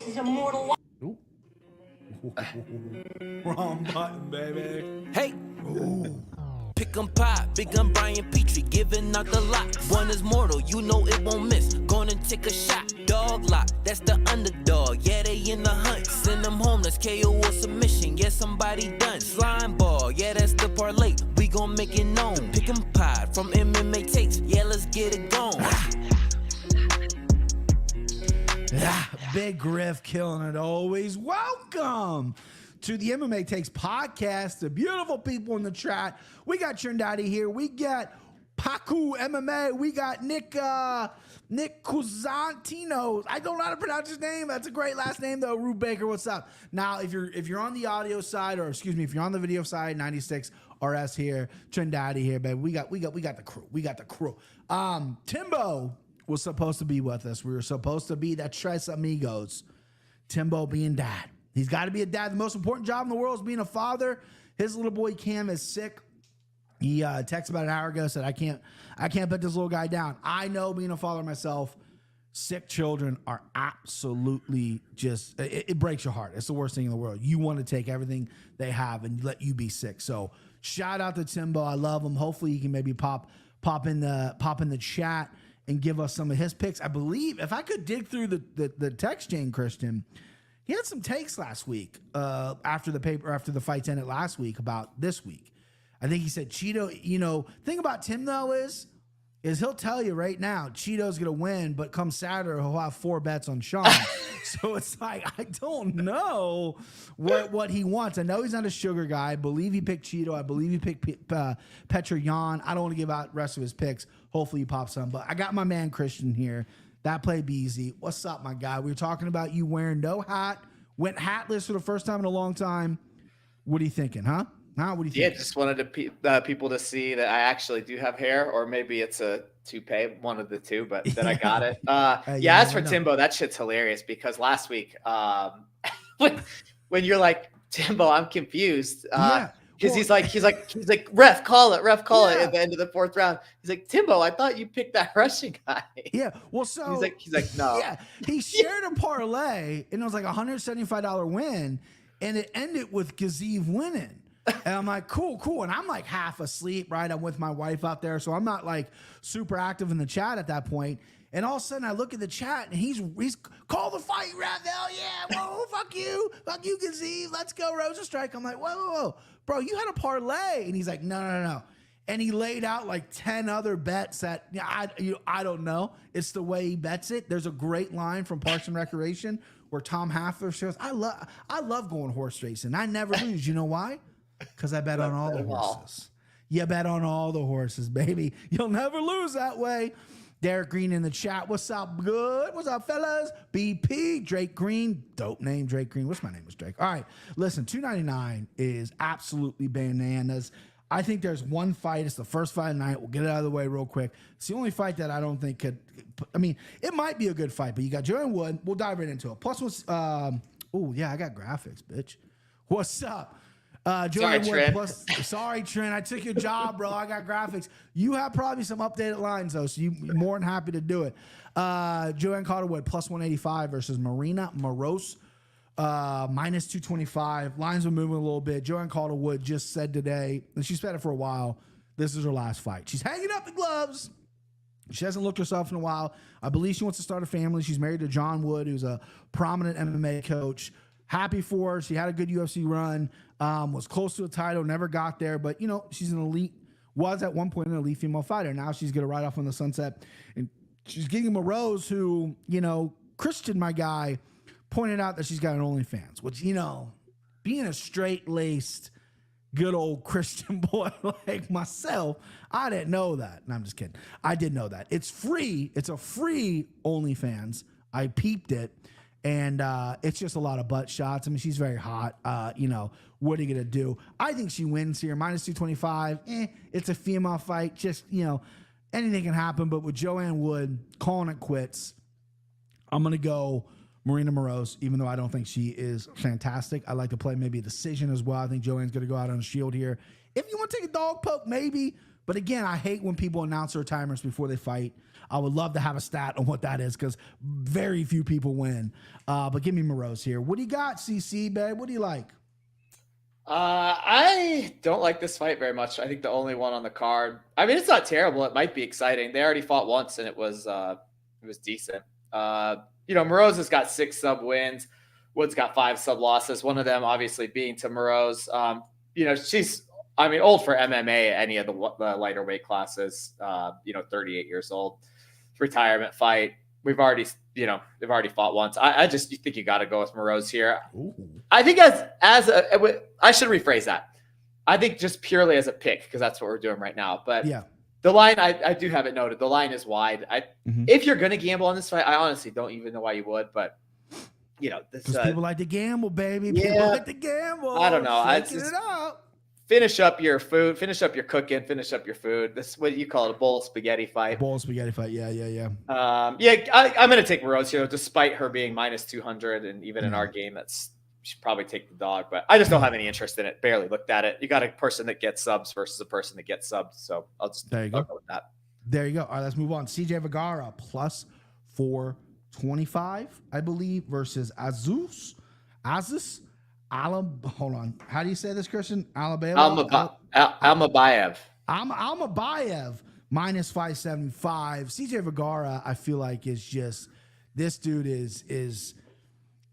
He's immortal. Ooh. Wrong button, baby. Hey. Ooh. Pick 'em pie, big 'em Brian Petrie, giving out the lot. One is mortal, you know it won't miss. Gonna take a shot, dog lock, that's the underdog. Yeah, they in the hunt, send them home, let's KO or submission. Yeah, somebody done. Slime ball, yeah, that's the parlay. We gon' make it known. Pick 'em pie from MMA takes, yeah, let's get it going. Big Griff killing it always. Welcome to the MMA Takes podcast. The beautiful people in the chat. We got Trindaddy here. We got Paku MMA. We got Nick Cusantino. I don't know how to pronounce his name. That's a great last name though. Rube Baker, what's up? Now, if you're on the audio side, or excuse me, if you're on the video side, 96 RS here, Trindaddy here, baby. We got the crew. We got the crew. Timbo was supposed to be with us. We were supposed to be that Tres Amigos. Timbo being dad. He's got to be a dad. The most important job in the world is being a father. His little boy Cam is sick. He texted about an hour ago, said, I can't put this little guy down. I know, being a father myself, sick children are absolutely just, it breaks your heart. It's the worst thing in the world. You want to take everything they have and let you be sick. So shout out to Timbo. I love him. Hopefully he can maybe pop in the chat and give us some of his picks. I believe, if I could dig through the text chain, Christian, he had some takes last week after the fights ended last week about this week. I think he said Cheeto, thing about Tim though is he'll tell you right now, Cheeto's going to win, but come Saturday, he'll have 4 bets on Sean. So it's like, I don't know what he wants. I know he's not a sugar guy. I believe he picked Cheeto. I believe he picked Petr Yan. I don't want to give out the rest of his picks. Hopefully he pops some, but I got my man Christian here. That played be easy. What's up, my guy? We were talking about you wearing no hat, went hatless for the first time in a long time. What are you thinking, huh? What do you think? Yeah, just wanted people to see that I actually do have hair, or maybe it's a toupee, one of the two, but that I got it. As for Timbo, that shit's hilarious because last week, when you're like, Timbo, I'm confused. Because he's like, ref, call it at the end of the 4th round. He's like, Timbo, I thought you picked that Russian guy. Yeah, well, so he's like, no. Yeah, he shared a parlay, and it was like a $175 win, and it ended with Gaziv winning. And I'm like, cool. And I'm like half asleep, right? I'm with my wife out there, so I'm not like super active in the chat at that point. And all of a sudden, I look at the chat, and he's call the fight, Rafael. Yeah, whoa, fuck you, Gaziv. Let's go, Rosenstrike. I'm like, whoa, bro, you had a parlay, and he's like, no. And he laid out like 10 other bets that I don't know. It's the way he bets it. There's a great line from Parks and Recreation where Tom Haffler says, I love going horse racing. I never lose. You know why? Because I bet on all the horses. You bet on all the horses, baby. You'll never lose that way. Derek Green in the chat. What's up, good? What's up, fellas? BP, Drake Green. Dope name, Drake Green. What's my name? Was Drake. All right, listen, 299 is absolutely bananas. I think there's one fight. It's the first fight of the night. We'll get it out of the way real quick. It's the only fight that I don't think could, I mean, it might be a good fight, but you got Joanne Wood. We'll dive right into it. Plus, I got graphics, bitch. What's up? Joanne Wood plus, sorry, Trent. I took your job, bro. I got graphics. You have probably some updated lines, though, so you're more than happy to do it. Joanne Wood plus 185 versus Marina Moros. Minus 225. Lines were moving a little bit. Joanne Wood just said today, and she's said it for a while, this is her last fight. She's hanging up the gloves. She hasn't looked herself in a while. I believe she wants to start a family. She's married to John Wood, who's a prominent MMA coach. Happy for her. She had a good UFC run. Was close to a title, never got there, but she's was at one point an elite female fighter. Now she's gonna ride off on the sunset, and she's getting a rose who, Christian, my guy, pointed out that she's got an OnlyFans, which, being a straight-laced, good old Christian boy like myself, I didn't know that. No, I'm just kidding. I did know that. It's free. It's a free OnlyFans. I peeped it. And it's just a lot of butt shots. I mean, she's very hot. What are you going to do? I think she wins here. Minus 225. It's a female fight. Just, anything can happen. But with Joanne Wood calling it quits, I'm going to go Marina Moros, even though I don't think she is fantastic. I like to play maybe a decision as well. I think Joanne's going to go out on a shield here. If you want to take a dog poke, maybe. But again, I hate when people announce their retirements before they fight. I would love to have a stat on what that is because very few people win. But give me Moros here. What do you got, CC, babe? What do you like? I don't like this fight very much. I think the only one on the card. I mean, it's not terrible. It might be exciting. They already fought once, and it was decent. Moros has got 6 sub wins. Wood's got 5 sub losses. One of them, obviously, being to Moros. She's, old for MMA. Any of the lighter weight classes. 38 years old. Retirement fight. They've already fought once. I just think you got to go with Moros here. Ooh. I think I should rephrase that. I think just purely as a pick, because that's what we're doing right now. But yeah, the line, I do have it noted. The line is wide. If you're going to gamble on this fight, I honestly don't even know why you would, but because people like to gamble, baby. People like to gamble. I don't know. It out. Finish up your food, finish up your cooking, finish up your food. This is what you call it, a bowl of spaghetti fight. Bowl of spaghetti fight. Yeah. I'm going to take Moros here, despite her being minus 200. And even in our game, you should probably take the dog. But I just don't have any interest in it. Barely looked at it. You got a person that gets subs versus a person that gets subs. So I'll go with that. There you go. All right, let's move on. CJ Vergara plus 425, I believe, versus Asus. Hold on. How do you say this, Christian? Almabayev. Almabayev minus 575. CJ Vergara, I feel like is just this dude is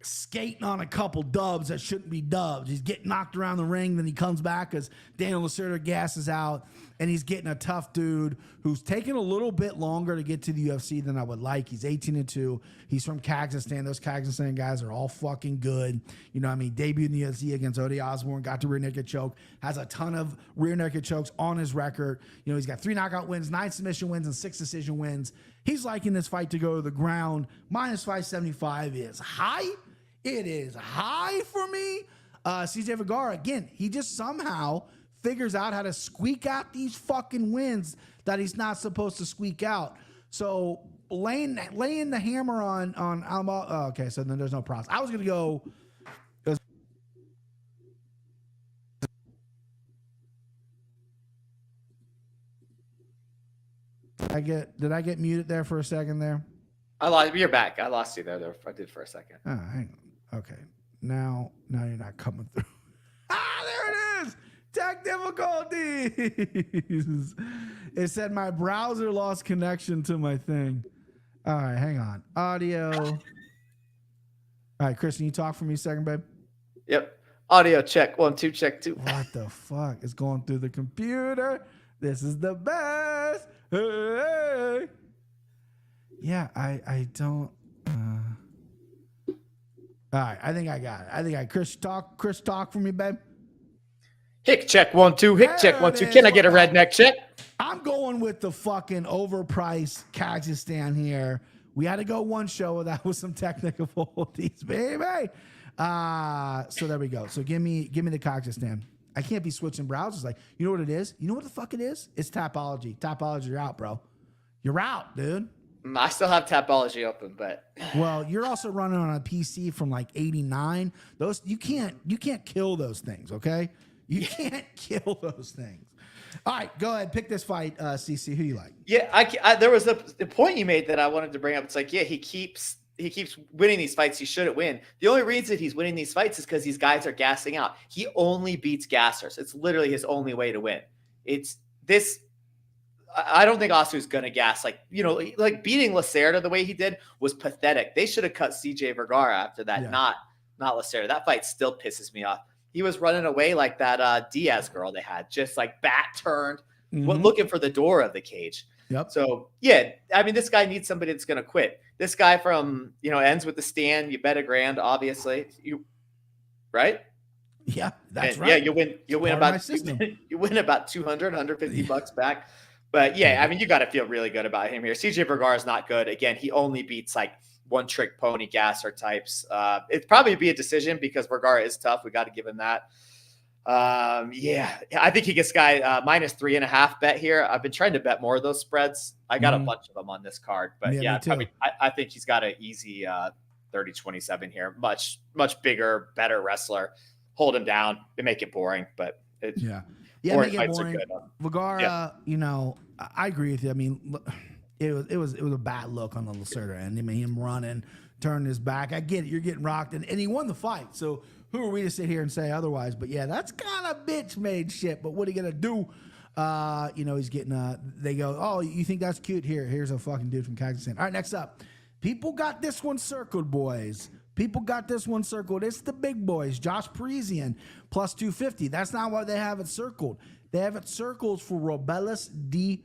skating on a couple dubs that shouldn't be dubs. He's getting knocked around the ring, then he comes back because Daniel Lacerda gasses out, and he's getting a tough dude who's taking a little bit longer to get to the UFC than I would like. He's 18-2. He's from Kazakhstan. Those Kazakhstan guys are all fucking good. Debuted in the UFC against Ode Osborne, got to rear naked choke, has a ton of rear naked chokes on his record. He's got 3 knockout wins, 9 submission wins, and 6 decision wins. He's liking this fight to go to the ground. Minus 575 is high. It is high for me. CJ Vergara, again, he just somehow figures out how to squeak out these fucking wins that he's not supposed to squeak out. So laying the hammer on Alma. Oh, okay, so then there's no props. I was gonna go. Did I get muted there for a second there? You're back. I lost you there. I did for a second. Oh, hang on. Okay. Now you're not coming through. There it is. Tech difficulties. It said my browser lost connection to my thing. All right, hang on. Audio. All right, Kristen, you talk for me a second, babe? Yep. Audio check. 1, 2, check 2. What the fuck? It's going through the computer. This is the best. Hey. Yeah, I don't. All right, I think I got it. Chris, talk for me, babe. Hick check 1, 2. Hick check 1, 2. Can I get a redneck check? I'm going with the fucking overpriced Kazakhstan here. We had to go one show without with some technical difficulties, baby. So there we go. So give me the Kazakhstan. I can't be switching browsers. Like, you know what it is? You know what the fuck it is? It's Tapology. Tapology, you're out, bro. You're out, dude. I still have Tapology open, but well, you're also running on a PC from like 89. Those you can't kill those things, okay? You can't kill those things. All right, go ahead, pick this fight, CC. Who you like? Yeah, there was the point you made that I wanted to bring up. It's like, yeah, he keeps winning these fights he shouldn't win. The only reason he's winning these fights is because these guys are gassing out. He only beats gassers. It's literally his only way to win. It's this. I don't think Asu's going to gas. Like beating Lacerda the way he did was pathetic. They should have cut CJ Vergara after that, not Lacerda. That fight still pisses me off. He was running away like that Diaz girl they had, just like back turned, looking for the door of the cage. Yep. So, yeah, I mean, this guy needs somebody that's going to quit. This guy from, ends with the stand. You bet $1,000, obviously. Right? Yeah, that's and, right. Yeah, you win about you win about $200, $150 back. But yeah, I mean, you got to feel really good about him here. CJ Vergara is not good. Again, he only beats like one-trick pony gasser types. It'd probably be a decision because Vergara is tough. We got to give him that. Yeah, I think he gets guy minus 3.5 bet here. I've been trying to bet more of those spreads. I got a bunch of them on this card, but I think he's got an easy 30-27 here. Much bigger, better wrestler. Hold him down and make it boring, but Yeah, or make it fights are boring. good. Vergara, you know, I agree with you. I mean, it was a bad look on the Lacerda end. I mean, him running, turning his back. I get it. You're getting rocked, and he won the fight. So who are we to sit here and say otherwise? But yeah, that's kind of bitch made shit. But what are you gonna do? You know, he's getting. They go, oh, you think that's cute? Here's a fucking dude from Kazakhstan. All right, next up, people got this one circled, boys. People got this one circled. It's the big boys. Josh Parisian plus 250. That's not why they have it circled. They have it circled for Robelis Despaigne.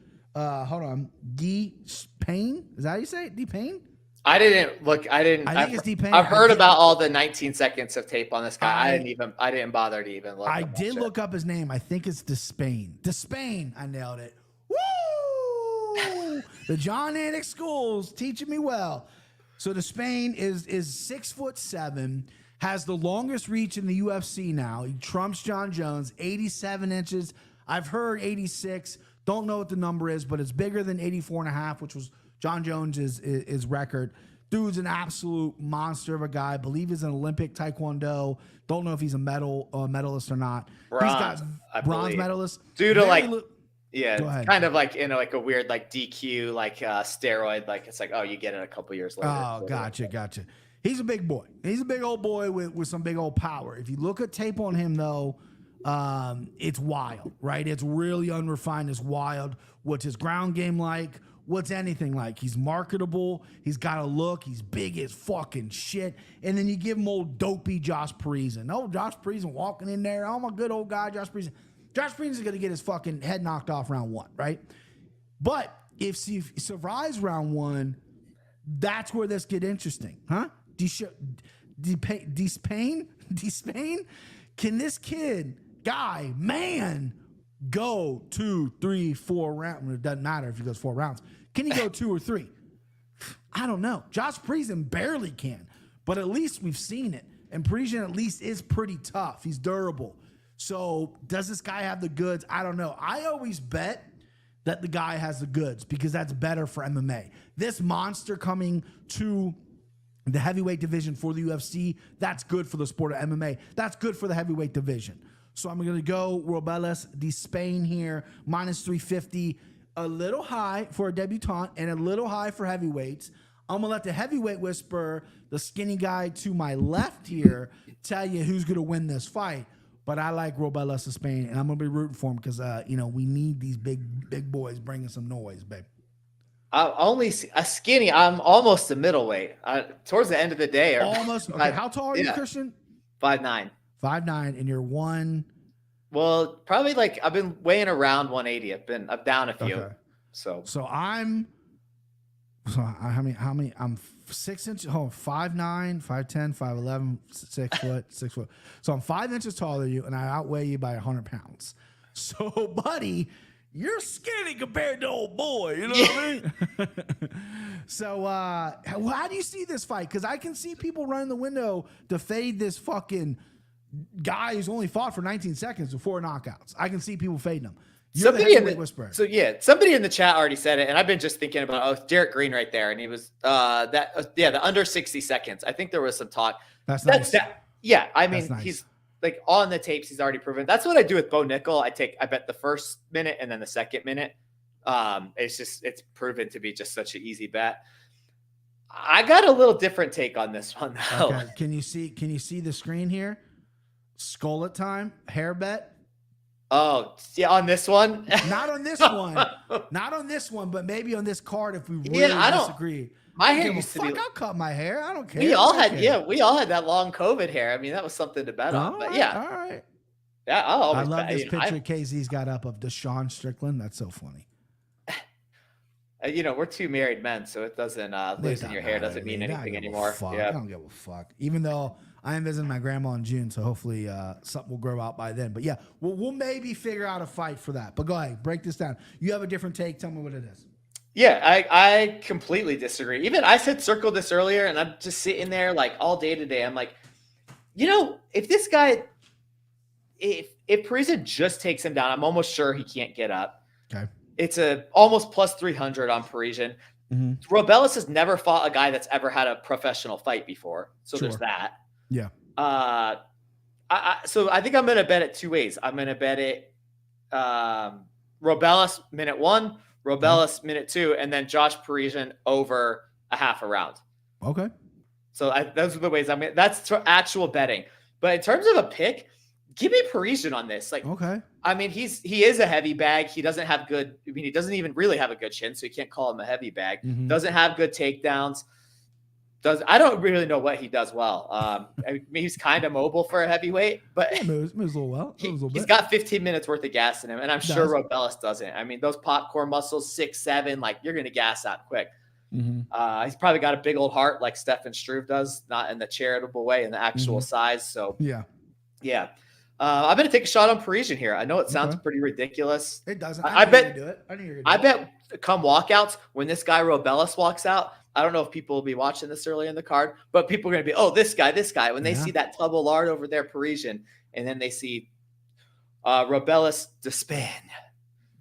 Is that how you say it? Despaigne? I didn't look. I think it's Despaigne. I've heard about all the 19 seconds of tape on this guy. I didn't bother to even look. I did look up his name. I think it's Despaigne. Despaigne. I nailed it. Woo! The John Anik schools teaching me well. So Despaigne is 6'7", has the longest reach in the UFC now. He trumps John Jones, 87 inches. I've heard 86. Don't know what the number is, but it's bigger than 84.5, which was John Jones' record. Dude's an absolute monster of a guy. I believe he's an Olympic Taekwondo. Don't know if he's a medalist or not. Bronze, he's got bronze medalist. Due to yeah, it's kind of like in like a weird like DQ steroid. Like it's like, oh, you get it a couple years later. Oh, gotcha. He's a big boy. He's a big old boy with some big old power. If you look at tape on him though, it's wild, right? It's really unrefined. It's wild. What's his ground game like? What's anything like? He's marketable. He's got a look. He's big as fucking shit. And then you give him old dopey Josh Parisian. Oh, Josh Parisian walking in there. Oh, my good old guy, Josh Parisian. Josh Parisian is going to get his fucking head knocked off round one, right? But if he survives round one, that's where this get interesting, huh? Despaigne? Can this man, go 2, 3, 4 rounds? It doesn't matter if he goes 4 rounds. Can he go 2 or 3? I don't know. Josh Parisian barely can, but at least we've seen it. And Parisian at least is pretty tough. He's durable. So does this guy have the goods? I don't know. I always bet that the guy has the goods because that's better for MMA. This monster coming to the heavyweight division for the UFC, that's good for the sport of MMA. That's good for the heavyweight division. So I'm going to go Robelis Despaigne here, minus 350. A little high for a debutante and a little high for heavyweights. I'm going to let the heavyweight whisperer, the skinny guy to my left here, tell you who's going to win this fight. But I like Robelis Despaigne, and I'm going to be rooting for him because, we need these big boys bringing some noise, babe. I only see a skinny. I'm almost a middleweight. Towards the end of the day. Almost. Okay, how tall are you, Christian? 5'9". 5'9", and you're one. Well, probably like I've been weighing around 180. I'm down a few. Okay. So I'm 6 inches. 5'9", 5'10", 5'11", 6 foot. So I'm 5 inches taller than you, and I outweigh you by 100 pounds. So, buddy, you're skinny compared to old boy. You know what I mean? So, how do you see this fight? Because I can see people running the window to fade this fucking guy who's only fought for 19 seconds with 4 knockouts. I can see people fading him. Somebody in the chat already said it, and I've been just thinking about Derek Green right there, and he was the under 60 seconds. I think there was some talk. That's nice. I mean, nice. He's like on the tapes. He's already proven. That's what I do with Bo Nickel. I bet the first minute and then the second minute. It's proven to be just such an easy bet. I got a little different take on this one though. Okay. Can you see the screen here? Skull at time, hair bet. Oh, yeah, on this one? Not on this one. Not on this one, but maybe on this card if we really disagree. My hair used to be. I'll cut my hair. I don't care. We all had that long COVID hair. I mean, that was something to bet on. But yeah. All right. Yeah, I love this picture KZ's got up of Deshaun Strickland. That's so funny. We're 2 married men, so it doesn't losing your hair doesn't mean anything anymore. Yeah. I don't give a fuck. Even though I am visiting my grandma in June, so hopefully something will grow out by then. But yeah, we'll maybe figure out a fight for that. But go ahead, break this down. You have a different take. Tell me what it is. Yeah, I completely disagree. Even I said circle this earlier, and I'm just sitting there like all day today. I'm like, if this guy, if Parisian just takes him down, I'm almost sure he can't get up. Okay. It's almost plus 300 on Parisian. Mm-hmm. Robelis has never fought a guy that's ever had a professional fight before. So there's that. Yeah. So I think I'm going to bet it 2 ways. I'm going to bet it Robelis minute 1, Robelis minute 2, and then Josh Parisian over a half a round. Okay. So those are the ways that's for actual betting. But in terms of a pick, give me Parisian on this. Like, okay. I mean, he is a heavy bag. He doesn't have good. I mean, he doesn't even really have a good chin, so you can't call him a heavy bag. Mm-hmm. Doesn't have good takedowns. I don't really know what he does well. I mean, he's kind of mobile for a heavyweight, but moves a little well. He's got 15 minutes worth of gas in him, and I'm sure Robelis doesn't. I mean, those popcorn muscles, 6'7", like you're gonna gas out quick. Mm-hmm. He's probably got a big old heart like Stefan Struve does, not in the charitable way, in the actual size. So yeah. I'm going to take a shot on Parisian here. I know it sounds pretty ridiculous. It doesn't. I bet. Do it. I bet come walkouts, when this guy Robelis walks out, I don't know if people will be watching this early in the card, but people are going to be, oh, this guy. When they see that Tubble Lard over there, Parisian, and then they see Robelis Despaigne.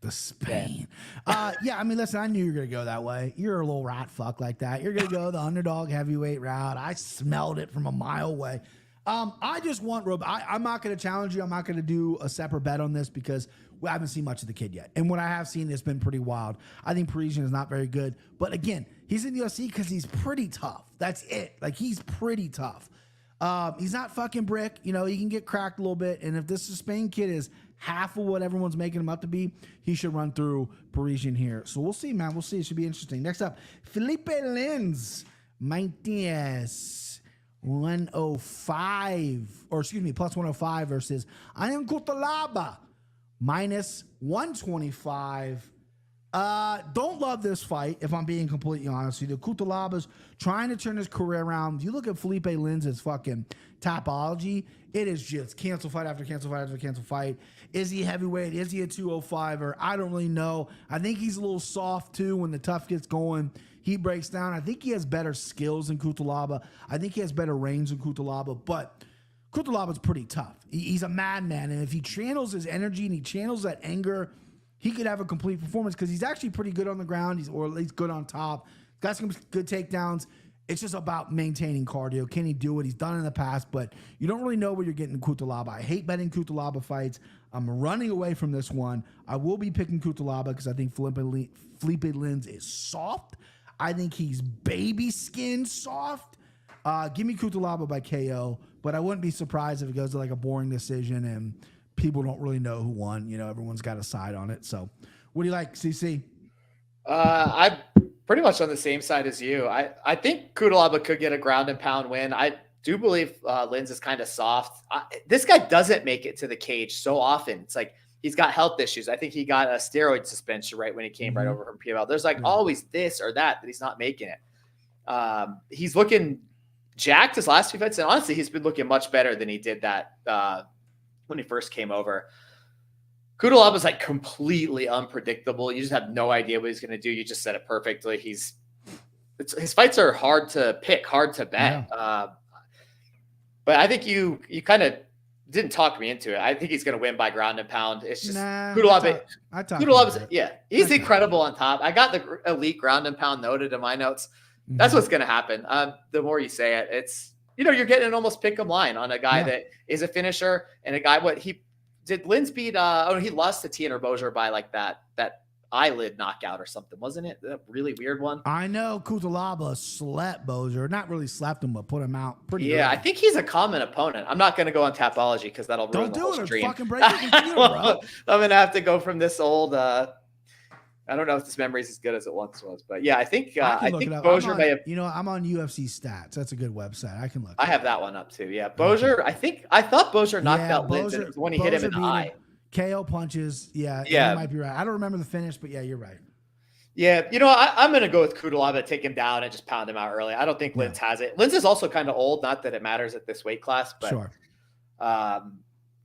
Despaigne. Yeah, I mean, listen, I knew you were going to go that way. You're a little rat fuck like that. You're going to go the underdog heavyweight route. I smelled it from a mile away. I just want I'm not going to challenge you. I'm not going to do a separate bet on this because we haven't seen much of the kid yet. And what I have seen has been pretty wild. I think Parisian is not very good. But again, he's in the UFC because he's pretty tough. That's it. Like, he's pretty tough. He's not fucking brick. You know, he can get cracked a little bit. And if this Spain kid is half of what everyone's making him up to be, he should run through Parisian here. So we'll see, man. We'll see. It should be interesting. Next up, Filipe Lins Martinez, 105, or excuse me, plus 105 versus Cutelaba, minus 125. Don't love this fight, if I'm being completely honest with you. Cutelaba's trying to turn his career around. You look at Filipe Lins' fucking topology, it is just cancel fight after cancel fight after cancel fight. Is he heavyweight? Is he a 205-er? I don't really know. I think he's a little soft, too, when the tough gets going. He breaks down. I think he has better skills than Cutelaba. I think he has better range than Cutelaba, but Cutelaba's pretty tough. He's a madman, and if he channels his energy and he channels that anger, he could have a complete performance because he's actually pretty good on the ground, or at least good on top. Got some good takedowns. It's just about maintaining cardio. Can he do it? He's done it in the past, but you don't really know what you're getting in Cutelaba. I hate betting Cutelaba fights. I'm running away from this one. I will be picking Cutelaba because I think Filipe Lins is soft. I think he's baby skin soft. Give me Cutelaba by KO, but I wouldn't be surprised if it goes to like a boring decision and people don't really know who won. You know, everyone's got a side on it. So what do you like, CC? I'm pretty much on the same side as you. I think Cutelaba could get a ground and pound win. I do believe Lins is kind of soft. This guy doesn't make it to the cage so often. It's like he's got health issues. I think he got a steroid suspension right when he came right over from PFL. There's like always this or that he's not making it. He's looking jacked his last few fights, and honestly, he's been looking much better than he did that when he first came over. Cutelaba is like completely unpredictable. You just have no idea what he's going to do. You just said it perfectly. His fights are hard to pick, hard to bet. Yeah. But I think you kind of didn't talk me into it. I think he's going to win by ground and pound. It's just Cutelaba. He's incredible on top. I got the elite ground and pound noted in my notes. That's what's going to happen. The more you say it, it's, you're getting an almost pick 'em line on a guy that is a finisher and a guy, did Lins beat, he lost to Tiener Bozier by like that eyelid knockout or something, wasn't it? That really weird one. I know Cutelaba slept Bozier. Not really slept him, but put him out pretty early. I think he's a common opponent. I'm not going to go on Tapology because that'll ruin the whole stream. Fucking break the computer, bro. I'm going to have to go from this old, I don't know if this memory is as good as it once was, but yeah, I think Bozier may have. I'm on UFC Stats. That's a good website. I can look. I have that one up too. Yeah, Bozier. I thought Bozier knocked out Lins when he hit him in the eye. KO punches. Yeah, you might be right. I don't remember the finish, but yeah, you're right. Yeah, I'm going to go with Cutelaba, take him down and just pound him out early. I don't think Lins has it. Lins is also kind of old. Not that it matters at this weight class, but sure. I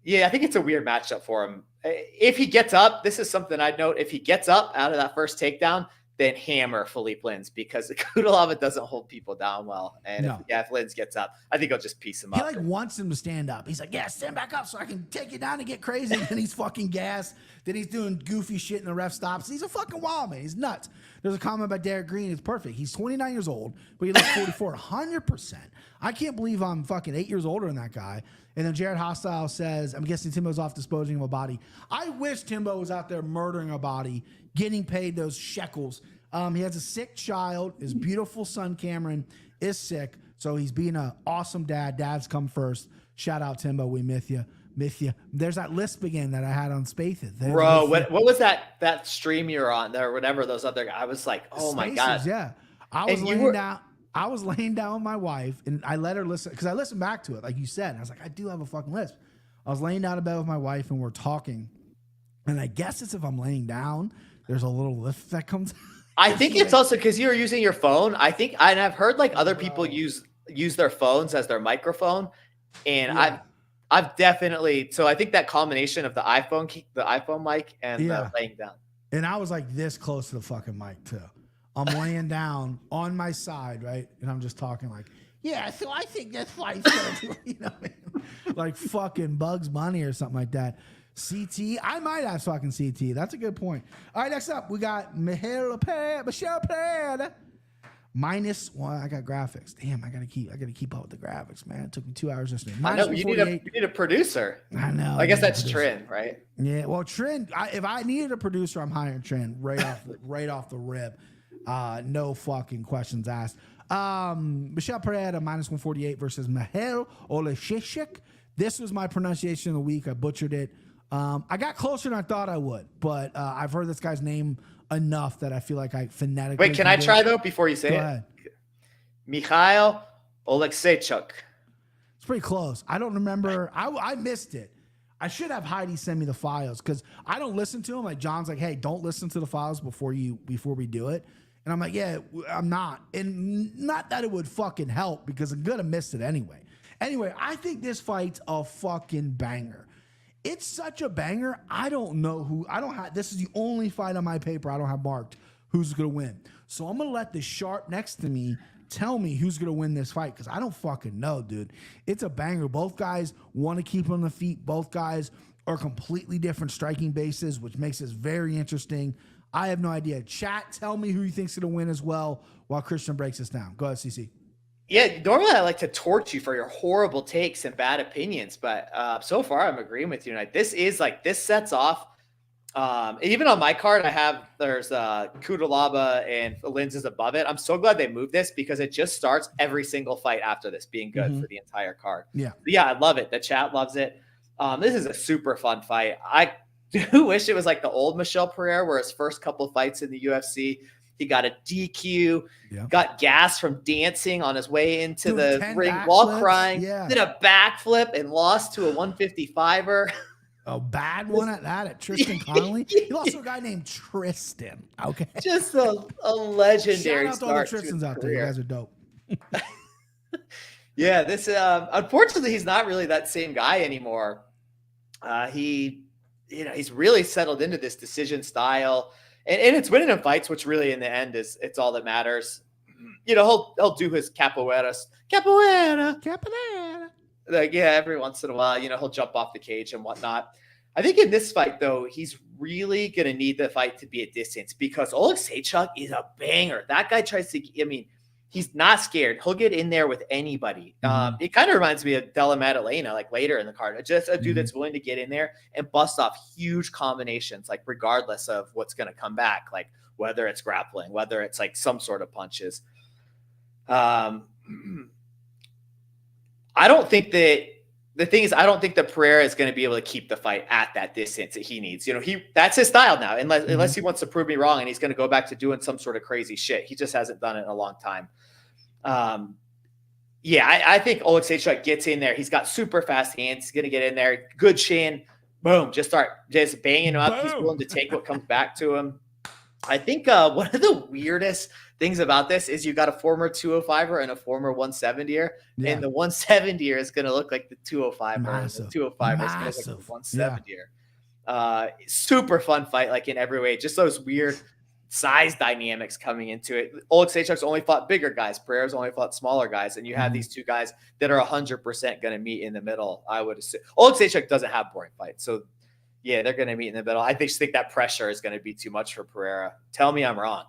think it's a weird matchup for him. If he gets up, this is something I'd note. If he gets up out of that first takedown, then hammer Filipe Lins, because Cutelaba doesn't hold people down well. And if Lins gets up, I think he'll just piece him up. He like wants him to stand up. He's like, yeah, stand back up so I can take you down and get crazy. And then he's fucking gassed. Then he's doing goofy shit and the ref stops. He's a fucking wild man. He's nuts. There's a comment by Derek Green. It's perfect. He's 29 years old, but he looks 44, 100%. I can't believe I'm fucking 8 years older than that guy. And then Jared Hostile says, I'm guessing Timbo's off disposing of a body. I wish Timbo was out there murdering a body, getting paid those shekels. He has a sick child. His beautiful son, Cameron, is sick. So he's being an awesome dad. Dads come first. Shout out, Timbo. We miss you. Miss you. There's that lisp again that I had on Spaces. Bro, what was that stream you were on there or whatever those other guys? I was like, oh my God. Yeah. I was laying down with my wife and I let her listen because I listened back to it, like you said. And I was like, I do have a fucking lisp. I was laying down in bed with my wife and we're talking. And I guess it's if I'm laying down, there's a little lisp that comes out. I think it's also because you were using your phone. And I've heard like other people use their phones as their microphone. And I've definitely, so I think that combination of the iPhone mic and the laying down. And I was like this close to the fucking mic too. I'm laying down on my side, right? And I'm just talking like, yeah, so I think this flight's good. You know what I mean? Like fucking Bugs Bunny or something like that. CT, I might have fucking CT. That's a good point. All right, next up, we got Michel Pereira. Minus one. I got graphics. Damn, I gotta keep up with the graphics, man. It took me 2 hours yesterday. I know you need a producer. I know. I guess that's Trin, right? Yeah. Well, Trin. If I needed a producer, I'm hiring Trin right off the rib. No fucking questions asked. Michel Pereira minus 148 versus Michal Oleksiejczuk. This was my pronunciation of the week. I butchered it. I got closer than I thought I would, but I've heard this guy's name enough that I feel like I phonetically. Wait, can I try though before you say Go it? ahead. Michal Oleksiejczuk. It's pretty close. I don't remember. I missed it. I should have Heidi send me the files because I don't listen to them. Like John's like, hey, don't listen to the files before we do it. And I'm like, yeah, I'm not. And not that it would fucking help because I'm gonna miss it anyway. Anyway, I think this fight's a fucking banger. It's such a banger. I don't know who. This is the only fight on my paper I don't have marked who's gonna win. So I'm gonna let the sharp next to me tell me who's gonna win this fight because I don't fucking know, dude. It's a banger. Both guys want to keep on the feet. Both guys are completely different striking bases, which makes this very interesting. I have no idea. Chat, tell me who you think's gonna win as well while Christian breaks this down. Go ahead, CC. Yeah, normally I like to torch you for your horrible takes and bad opinions, but so far I'm agreeing with you tonight. This sets off. Even on my card, there's Cutelaba and Lins is above it. I'm so glad they moved this because it just starts every single fight after this being good for the entire card. Yeah, I love it. The chat loves it. This is a super fun fight. I do wish it was like the old Michel Pereira, where his first couple of fights in the UFC. He got a DQ, got gas from dancing on his way into the ring while crying, did a backflip and lost to a 155er. A bad one at that, at Tristan Connolly. He lost to a guy named Tristan. Okay. Just a legendary Shout out to all the Tristans out there. You guys are dope. Yeah, this unfortunately he's not really that same guy anymore. He's really settled into this decision style. And it's winning in fights, which really in the end it's all that matters. He'll do his capoeira. Like, yeah, every once in a while, he'll jump off the cage and whatnot. I think in this fight, though, he's really going to need the fight to be at distance because Oleksiejczuk is a banger. That guy he's not scared. He'll get in there with anybody. It kind of reminds me of Della Maddalena, like later in the card. Just a dude that's willing to get in there and bust off huge combinations, like regardless of what's going to come back, like whether it's grappling, whether it's like some sort of punches. I don't think that Pereira is going to be able to keep the fight at that distance that he needs. That's his style now, unless he wants to prove me wrong and he's going to go back to doing some sort of crazy shit. He just hasn't done it in a long time. I think Oleksiejczuk gets in there. He's got super fast hands. He's going to get in there. Good chin. Boom. Just banging him up. He's willing to take what comes back to him. I think one of the weirdest things about this is you got a former 205er and a former 170er, and the 170er is going to look like the 205er, and the 205er is going to look like the 170er. Super fun fight, like in every way. Just those weird size dynamics coming into it. Oleksiejczuk's only fought bigger guys. Pereira's only fought smaller guys. And you have these two guys that are 100% going to meet in the middle, I would assume. Oleksiejczuk doesn't have boring fights. So, yeah, they're going to meet in the middle. I just think that pressure is going to be too much for Pereira. Tell me I'm wrong.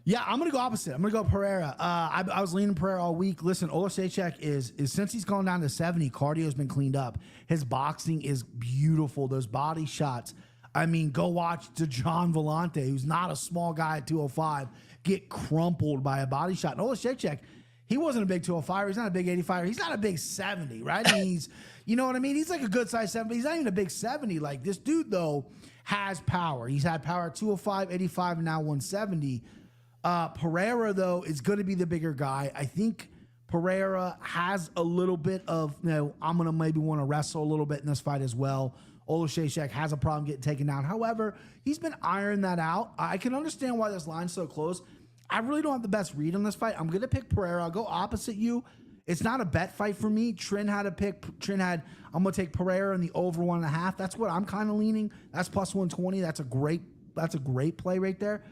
Yeah, I'm going to go opposite. I'm going to go Pereira. I was leaning Pereira all week. Listen, Oleksiejczuk is since he's gone down to 70, cardio's been cleaned up. His boxing is beautiful. Those body shots. I mean, go watch John Vellante, who's not a small guy at 205, get crumpled by a body shot. And Oleksiejczuk, he wasn't a big 205. He's not a big 85. He's not a big 70, right? He's, you know what I mean? He's like a good size 70. He's not even a big 70. Like, this dude, though, has power. He's had power at 205, 85, and now 170. Pereira, though, is going to be the bigger guy. I think Pereira has a little bit of, I'm going to maybe want to wrestle a little bit in this fight as well. Oleksiejczuk has a problem getting taken down. However, he's been ironing that out. I can understand why this line's so close. I really don't have the best read on this fight. I'm going to pick Pereira. I'll go opposite you. It's not a bet fight for me. I'm going to take Pereira in the over 1.5. That's what I'm kind of leaning. That's plus 120. That's a great play right there.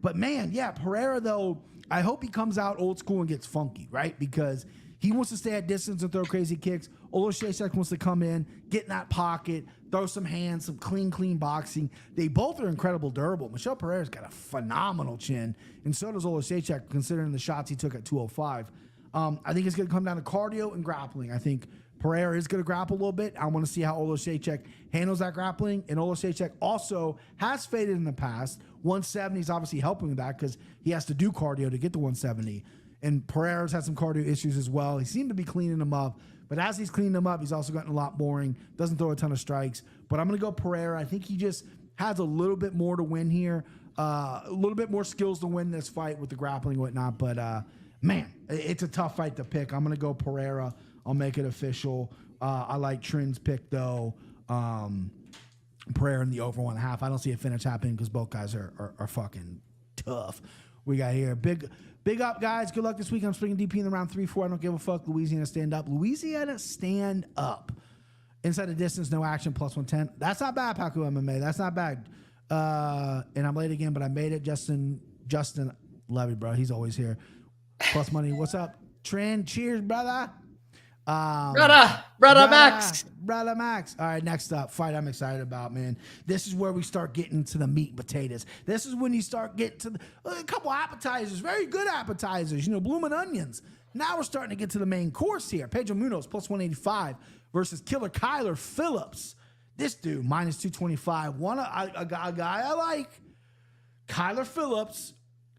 But man, yeah, Pereira, though, I hope he comes out old school and gets funky, right? Because he wants to stay at distance and throw crazy kicks. Oleksiejczuk wants to come in, get in that pocket, throw some hands, some clean boxing. They both are incredible durable. Michel Pereira's got a phenomenal chin, and so does Oleksiejczuk, considering the shots he took at 205. I think it's going to come down to cardio and grappling. I think Pereira is going to grapple a little bit. I want to see how Oleksiejczuk handles that grappling. And Oleksiejczuk also has faded in the past. 170 is obviously helping with that because he has to do cardio to get to 170. And Pereira's had some cardio issues as well. He seemed to be cleaning them up. But as he's cleaning them up, he's also gotten a lot boring. Doesn't throw a ton of strikes. But I'm going to go Pereira. I think he just has a little bit more to win here. A little bit more skills to win this fight with the grappling and whatnot. But, man, it's a tough fight to pick. I'm going to go Pereira. I'll make it official. I like Trin's pick, though. Pereira in the over 1.5. I don't see a finish happening because both guys are fucking tough. We got here. Big up, guys. Good luck this week. I'm springing DP in the round 3-4. I don't give a fuck. Louisiana stand up. Louisiana stand up. Inside the distance, no action, plus 110. That's not bad, Paco MMA. That's not bad. And I'm late again, but I made it. Justin, love you, bro. He's always here. Plus money. What's up? Trend. Cheers, brother. Brother Max. Brother Max. All right, next up, fight I'm excited about, man. This is where we start getting to the meat and potatoes. This is when you start getting to a couple appetizers, very good appetizers, blooming onions. Now we're starting to get to the main course here. Pedro Munhoz, plus 185 versus Killer Kyler Phillips. This dude, minus 225. A guy I like. Kyler Phillips,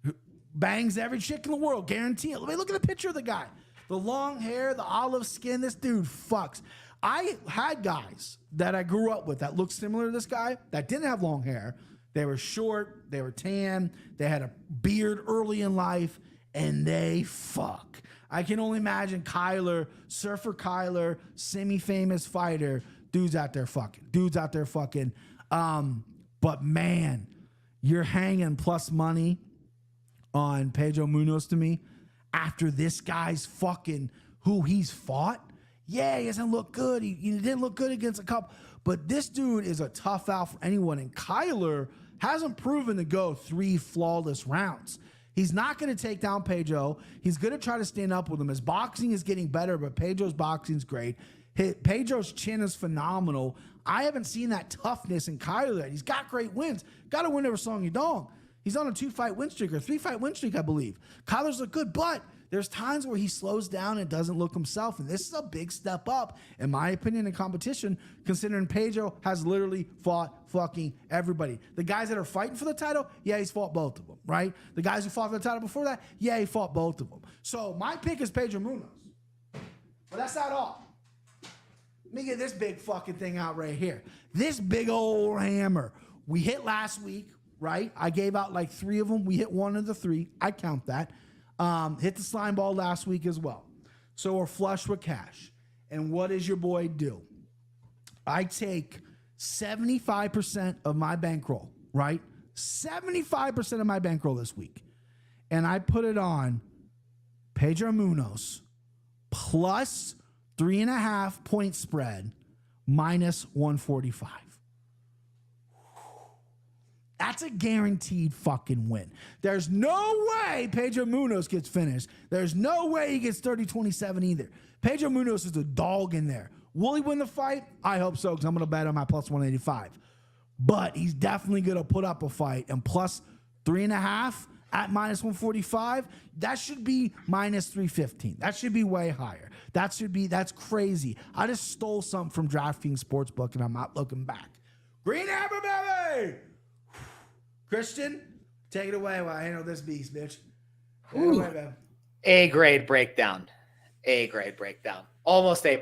who bangs every chick in the world, guarantee it. Look at the picture of the guy. The long hair, the olive skin, this dude fucks. I had guys that I grew up with that looked similar to this guy that didn't have long hair. They were short, they were tan, they had a beard early in life, and they fuck. I can only imagine Kyler, Surfer Kyler, semi-famous fighter, dudes out there fucking. But man, you're hanging plus money on Pedro Munhoz to me. After this guy's fucking who he's fought, yeah, he doesn't look good. He didn't look good against a couple, but this dude is a tough out for anyone. And Kyler hasn't proven to go 3 flawless rounds. He's not going to take down Pedro. He's going to try to stand up with him. His boxing is getting better, but Pedro's boxing's great. Pedro's chin is phenomenal. I haven't seen that toughness in Kyler. He's got great wins. Got a win over Song Yadong. He's on a 2-fight win streak or 3-fight win streak, I believe. Kyler's look good, but there's times where he slows down and doesn't look himself. And this is a big step up, in my opinion, in competition, considering Pedro has literally fought fucking everybody. The guys that are fighting for the title, yeah, he's fought both of them, right? The guys who fought for the title before that, yeah, he fought both of them. So my pick is Pedro Munhoz. But that's not all. Let me get this big fucking thing out right here. This big old hammer. We hit last week. Right? I gave out like 3 of them. We hit 1 of the 3. I count that. Hit the slime ball last week as well. So we're flush with cash. And what does your boy do? I take 75% of my bankroll, right? 75% of my bankroll this week. And I put it on Pedro Munhoz plus 3.5 point spread minus 145. That's a guaranteed fucking win. There's no way Pedro Munhoz gets finished. There's no way he gets 30-27 either. Pedro Munhoz is a dog in there. Will he win the fight? I hope so, because I'm going to bet on my plus 185. But he's definitely going to put up a fight. And plus 3.5 at minus 145, that should be minus 315. That should be way higher. That's crazy. I just stole something from DraftKings Sportsbook, and I'm not looking back. Green Hammer, baby! Christian, take it away while I handle this beast, bitch. Take it away, man. A-grade breakdown. Almost A+.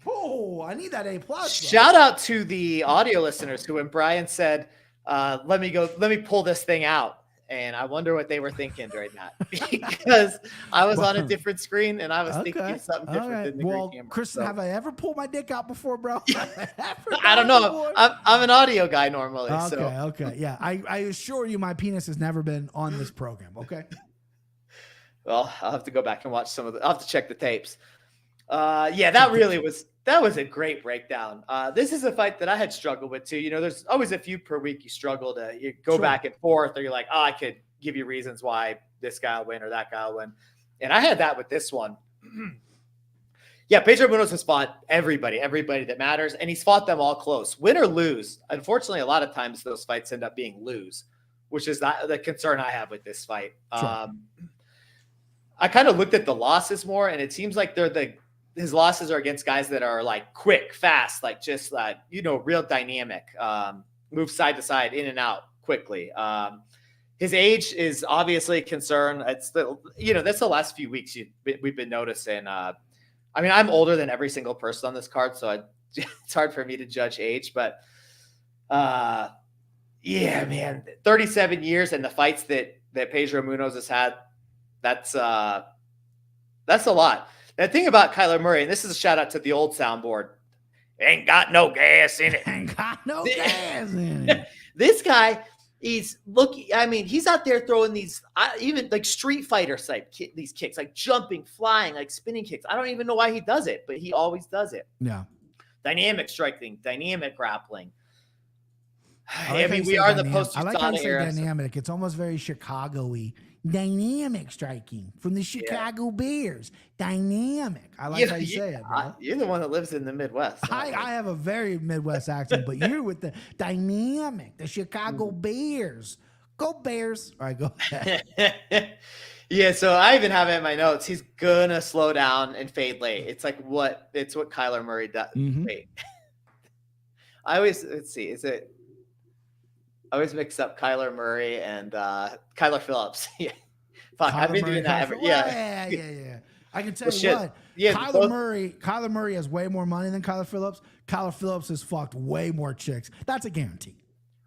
Oh, I need that A+. Shout out to the audio listeners who, when Brian said, let me pull this thing out. And I wonder what they were thinking during that, because I was on a different screen and I was thinking of something different than the green camera. Kristen, have I ever pulled my dick out before, bro? I don't know. I'm an audio guy normally. Okay. Yeah. I assure you my penis has never been on this program. Okay. Well, I'll have to go back and watch I'll have to check the tapes. That was a great breakdown. This is a fight that I had struggled with too. There's always a few per week you struggle to go back and forth, or you're like, I could give you reasons why this guy will win or that guy will win. And I had that with this one. Pedro Munhoz has fought everybody that matters, and he's fought them all close. Win or lose. Unfortunately, a lot of times those fights end up being lose, which is the concern I have with this fight. Sure. I kind of looked at the losses more, and it seems like his losses are against guys that are like quick, fast, like just real dynamic, move side to side, in and out quickly. His age is obviously a concern. It's that's the last few weeks we've been noticing. I'm older than every single person on this card, so it's hard for me to judge age. But man, 37 years and the fights that Pedro Munhoz has had, that's a lot. The thing about Kyler Murray, and this is a shout out to the old soundboard, ain't got no gas in it. This guy, he's out there throwing these, even like Street Fighter type these kicks, like jumping, flying, like spinning kicks. I don't even know why he does it, but he always does it. Yeah. Dynamic striking, dynamic grappling. We are the post-USADA era. I like how you say dynamic. It's almost very Chicago-y. Dynamic striking from the Chicago Bears. Dynamic. I like how you say it, bro. You're the one that lives in the Midwest. I have a very Midwest accent, but you're with the dynamic, the Chicago Bears. Go Bears. All right, go ahead. So I even have it in my notes. He's gonna slow down and fade late. It's what Kyler Murray does. Mm-hmm. Wait. I always mix up Kyler Murray and Kyler Phillips. Fuck, I've been doing that ever. Yeah. I can tell you what. Yeah, Kyler Murray has way more money than Kyler Phillips. Kyler Phillips has fucked way more chicks. That's a guarantee.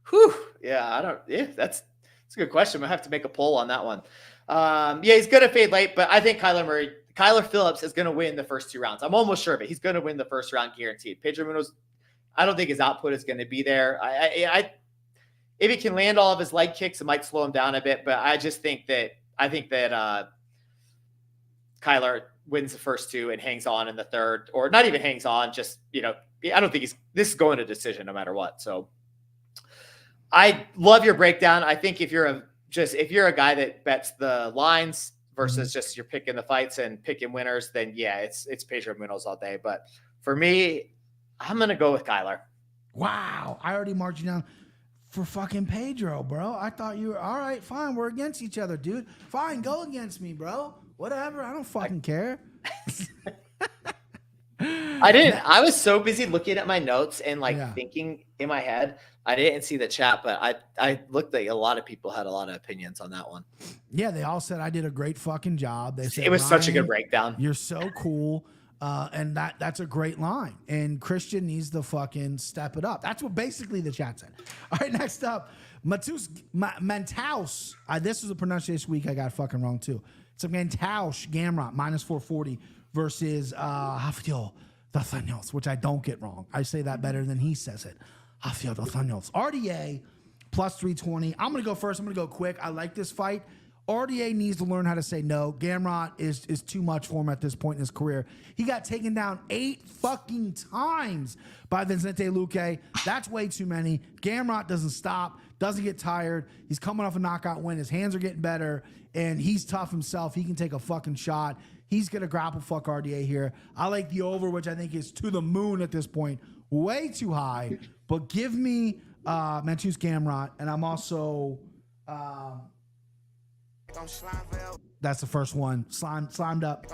Whew. That's a good question. I have to make a poll on that one. He's gonna fade late, but I think Kyler Phillips is gonna win the first 2 rounds. I'm almost sure of it. He's gonna win the first round guaranteed. Pedro Munhoz, I don't think his output is gonna be there. If he can land all of his leg kicks, it might slow him down a bit. But I think that Kyler wins the first 2 and hangs on in the third, or not even hangs on. Just I don't think this is going to decision no matter what. So I love your breakdown. I think if you're a guy that bets the lines versus just you're picking the fights and picking winners, then it's Pedro Munhoz all day. But for me, I'm gonna go with Kyler. Wow, I already marked you down for fucking Pedro, bro. I thought you were all right. Fine, we're against each other, dude. Fine, go against me, bro. Whatever. I don't fucking care. I didn't. I was so busy looking at my notes and thinking in my head. I didn't see the chat, but I looked at a lot of people had a lot of opinions on that one. Yeah, they all said I did a great fucking job. They said it was such a good breakdown. You're so cool. And that's a great line. And Christian needs to fucking step it up. That's what basically the chat said. All right, next up, Mateusz. This was a pronunciation week I got fucking wrong too. It's a Mateusz Gamrot minus 440 versus Rafael dos Anjos, which I don't get wrong. I say that better than he says it. Rafael dos Anjos. RDA plus 320. I'm gonna go first. I'm gonna go quick. I like this fight. RDA needs to learn how to say no. Gamrot is too much for him at this point in his career. He got taken down 8 fucking times by Vicente Luque. That's way too many. Gamrot doesn't stop. doesn't get tired. He's coming off a knockout win. His hands are getting better, and he's tough himself. He can take a fucking shot. He's going to grapple fuck RDA here. I like the over, which I think is to the moon at this point. Way too high. But give me Mateusz Gamrot, and I'm also... that's the first one. Slimed up.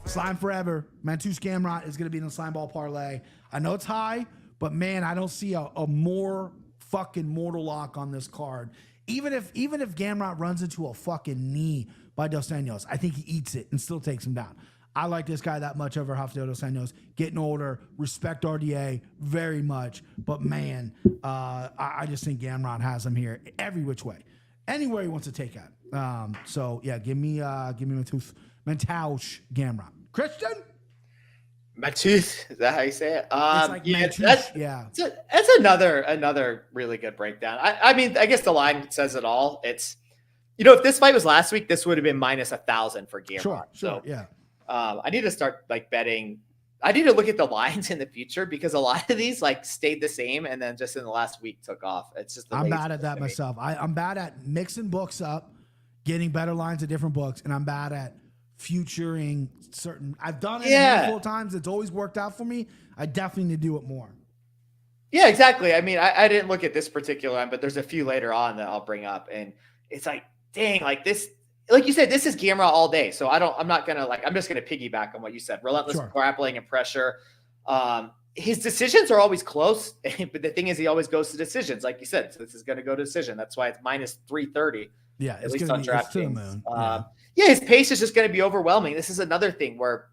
Slime forever. Mateusz Gamrot is going to be in the slime ball parlay. I know it's high, but man, I don't see a more fucking mortal lock on this card. Even if Gamrot runs into a fucking knee by Dos Anjos, I think he eats it and still takes him down. I like this guy that much over Rafael Dos Anjos. Getting older, respect RDA very much, but man, I just think Gamrot has him here every which way, anywhere he wants to take it. So yeah, give me Mateusz Gamrot. Christian? Mateusz, is that how you say it? It's like yeah, Mateusz, that's another really good breakdown. I mean, I guess the line says it all. It's, if this fight was last week, this would have been minus 1,000 for Gamrot. Sure, so, yeah. I need to start betting. I need to look at the lines in the future because a lot of these stayed the same and then just in the last week took off. It's just I'm bad at that myself. I'm bad at mixing books up, getting better lines of different books, and I'm bad at futuring certain. I've done it a handful of times. It's always worked out for me. I definitely need to do it more. Yeah, exactly. I mean, I didn't look at this particular one, but there's a few later on that I'll bring up, and it's dang, this. Like you said, this is Gamrot all day. So I'm not going to I'm just going to piggyback on what you said. Relentless grappling and pressure. His decisions are always close, but the thing is he always goes to decisions. Like you said, so this is going to go to decision. That's why it's minus 330. Yeah. At least on DraftKings. Yeah, his pace is just going to be overwhelming. This is another thing where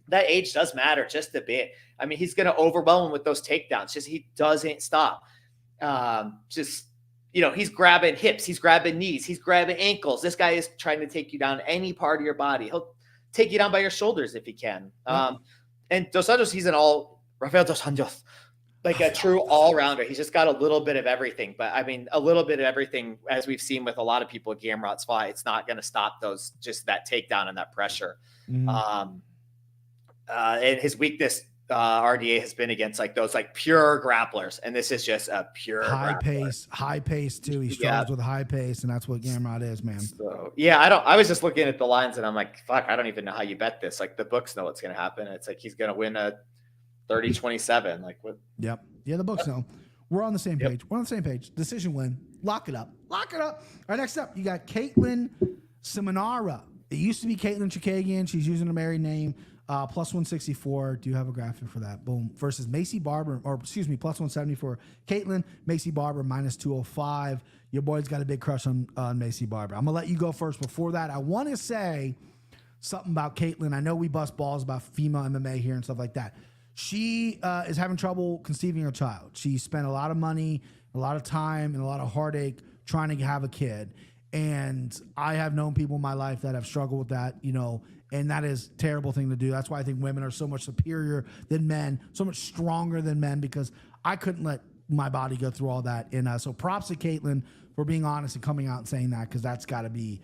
that age does matter just a bit. I mean, he's going to overwhelm him with those takedowns. Just, he doesn't stop. He's grabbing hips, he's grabbing knees, he's grabbing ankles. This guy is trying to take you down any part of your body. He'll take you down by your shoulders if he can. And Dos Anjos, Rafael Dos Anjos, a true all-rounder. He's just got a little bit of everything. But I mean, a little bit of everything, as we've seen with a lot of people at Gamrot's fight, it's not going to stop that takedown and that pressure. And his weakness, RDA has been against those pure grapplers, and this is just a pure high pace too. He struggles with high pace, and that's what Gamrot is, man. So I was just looking at the lines, and I'm like, fuck, I don't even know how you bet this. The books know what's going to happen. It's he's going to win a 30-27. What? Yep. Yeah, the books know. We're on the same page. We're on the same page. Decision win. Lock it up. All right, next up, you got Caitlin Simonara. It used to be Caitlin Chookagian. She's using her married name. Plus 164. Do you have a graphic for that? Boom. Versus Macy Barber, plus 170 for Caitlin. Macy Barber minus 205. Your boy's got a big crush on Macy Barber. I'm gonna let you go first. Before that, I want to say something about Caitlin. I know we bust balls about female MMA here and stuff like that. She is having trouble conceiving her child. She spent a lot of money, a lot of time, and a lot of heartache trying to have a kid. And I have known people in my life that have struggled with that, and that is a terrible thing to do. That's why I think women are so much superior than men, so much stronger than men, because I couldn't let my body go through all that. And so props to Caitlin for being honest and coming out and saying that, because that's got to be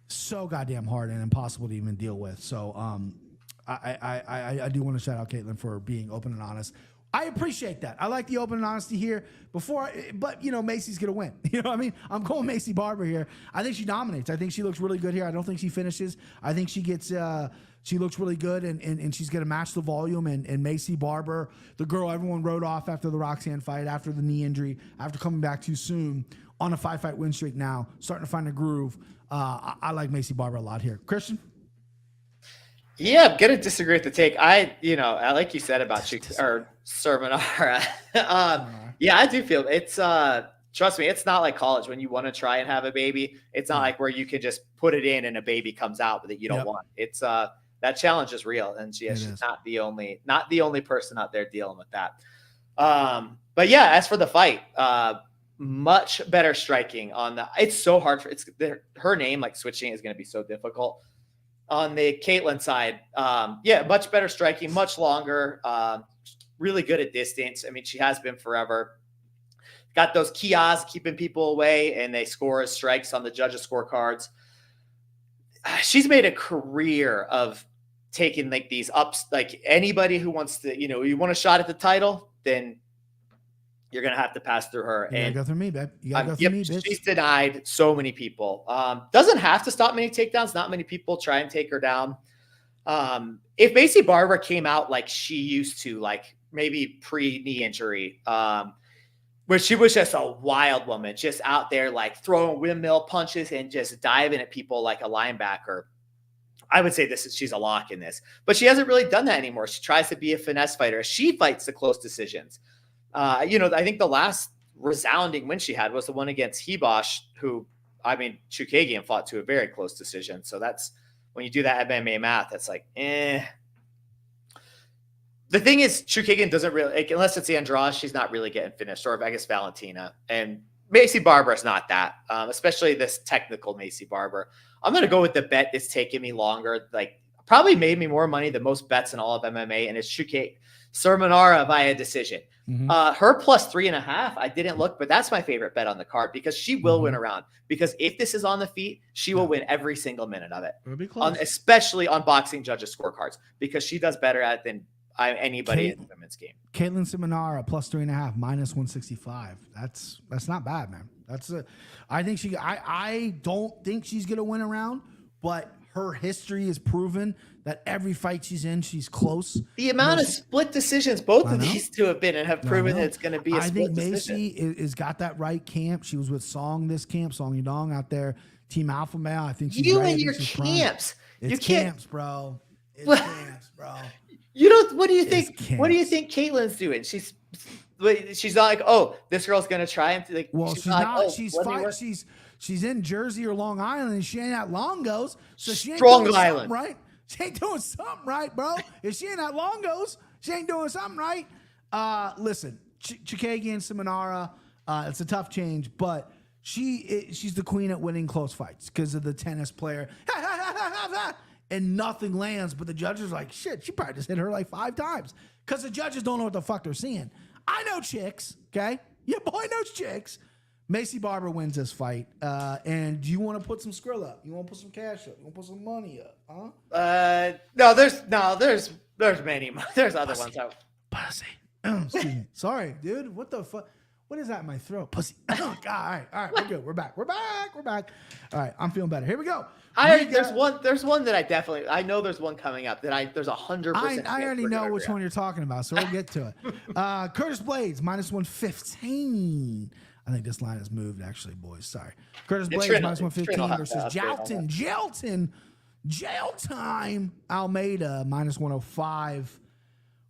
so goddamn hard and impossible to even deal with. So I do want to shout out Caitlin for being open and honest. I appreciate that. I like the open and honesty here. But Macy's gonna win. You know what I mean? I'm going Macy Barber here. I think she dominates. I think she looks really good here. I don't think she finishes. I think she gets. She looks really good, and she's gonna match the volume. And Macy Barber, the girl everyone wrote off after the Roxanne fight, after the knee injury, after coming back too soon, on a 5-fight win streak now, starting to find a groove. I like Macy Barber a lot here. Christian? Yeah, I'm gonna disagree with the take. I like you said about Simonara. Yeah, I do feel it's. Trust me, it's not like college when you want to try and have a baby. It's not like where you can just put it in and a baby comes out that you don't want. It's that challenge is real, and she's not the only person out there dealing with that. But yeah, as for the fight, much better striking on the. It's so hard for her name switching is going to be so difficult. On the Caitlin side, much better striking, much longer, really good at distance. I mean, she has been forever. Got those kiosks keeping people away, and they score as strikes on the judges' scorecards. She's made a career of taking these ups. Anybody who wants to, you want a shot at the title, then you're going to have to pass through her. You gotta go through me, babe. You gotta go through yep, me, bitch. she's denied so many people. Doesn't have to stop many takedowns. Not many people try and take her down. If Macy Barber came out like she used to, like maybe pre-knee injury, where she was just a wild woman, just out there like throwing windmill punches and just diving at people like a linebacker, I would say she's a lock in this. But she hasn't really done that anymore. She tries to be a finesse fighter. She fights the close decisions. I think the last resounding win she had was the one against Hebosh, who, Chookagian fought to a very close decision. So that's, when you do that MMA math, that's like, eh. The thing is, Chookagian doesn't really, like, unless it's Andrade, she's not really getting finished, or I guess Valentina. And Macy Barber is not that, especially this technical Macy Barber. I'm going to go with the bet that's taking me longer, like probably made me more money than most bets in all of MMA, and it's Chookagian Sermonara via decision. Mm-hmm. Her plus 3.5, I didn't look, but that's my favorite bet on the card because she will win a round. Because if this is on the feet, she will win every single minute of it. It'll be close. Especially on boxing judges' scorecards, because she does better at it than anybody in the women's game. Caitlin Simonara plus 3.5 minus 165. That's not bad, man. I don't think she's gonna win a round, but her history has proven that every fight she's in, she's close. The amount of split decisions both of these two have been and have proven that it's going to be a split decision. I think Macy is got that right camp. She was with Song this camp, Song Yadong out there, Team Alpha Male. I think she's you right. and your camps. It's camps, bro. It's camps, bro. You don't. What do you think? What do you think Caitlin's doing? She's not like, oh, this girl's going to try and like. Well, she's not. She's in Jersey or Long Island, and she ain't at Longos, so she ain't Strong doing Island, right? She ain't doing something right, bro. If she ain't at Longos, she ain't doing something right. Listen, Chookagian Simonara, it's a tough change, but she's the queen at winning close fights because of the tennis player. And nothing lands, but the judges are like, shit, she probably just hit her like 5 times because the judges don't know what the fuck they're seeing. I know chicks, okay? Your boy knows chicks. Macy Barber wins this fight. And do you want to put some skrill up? You want to put some cash up? You want to put some money up? Huh? No, there's many. There's other ones out. Pussy. Excuse me. Sorry, dude. What the fuck? What is that in my throat? Pussy. Oh, God. All right. We're good. We're back. We're back. All right. I'm feeling better. Here we go. There's one that I know there's one coming up that there's 100%. I already know which one you're talking about, so we'll get to it. Curtis Blaydes minus 115. I think this line has moved, actually, boys. Sorry. Curtis Blaydes minus 115 versus Jailton. Jail time. Almeida minus 105.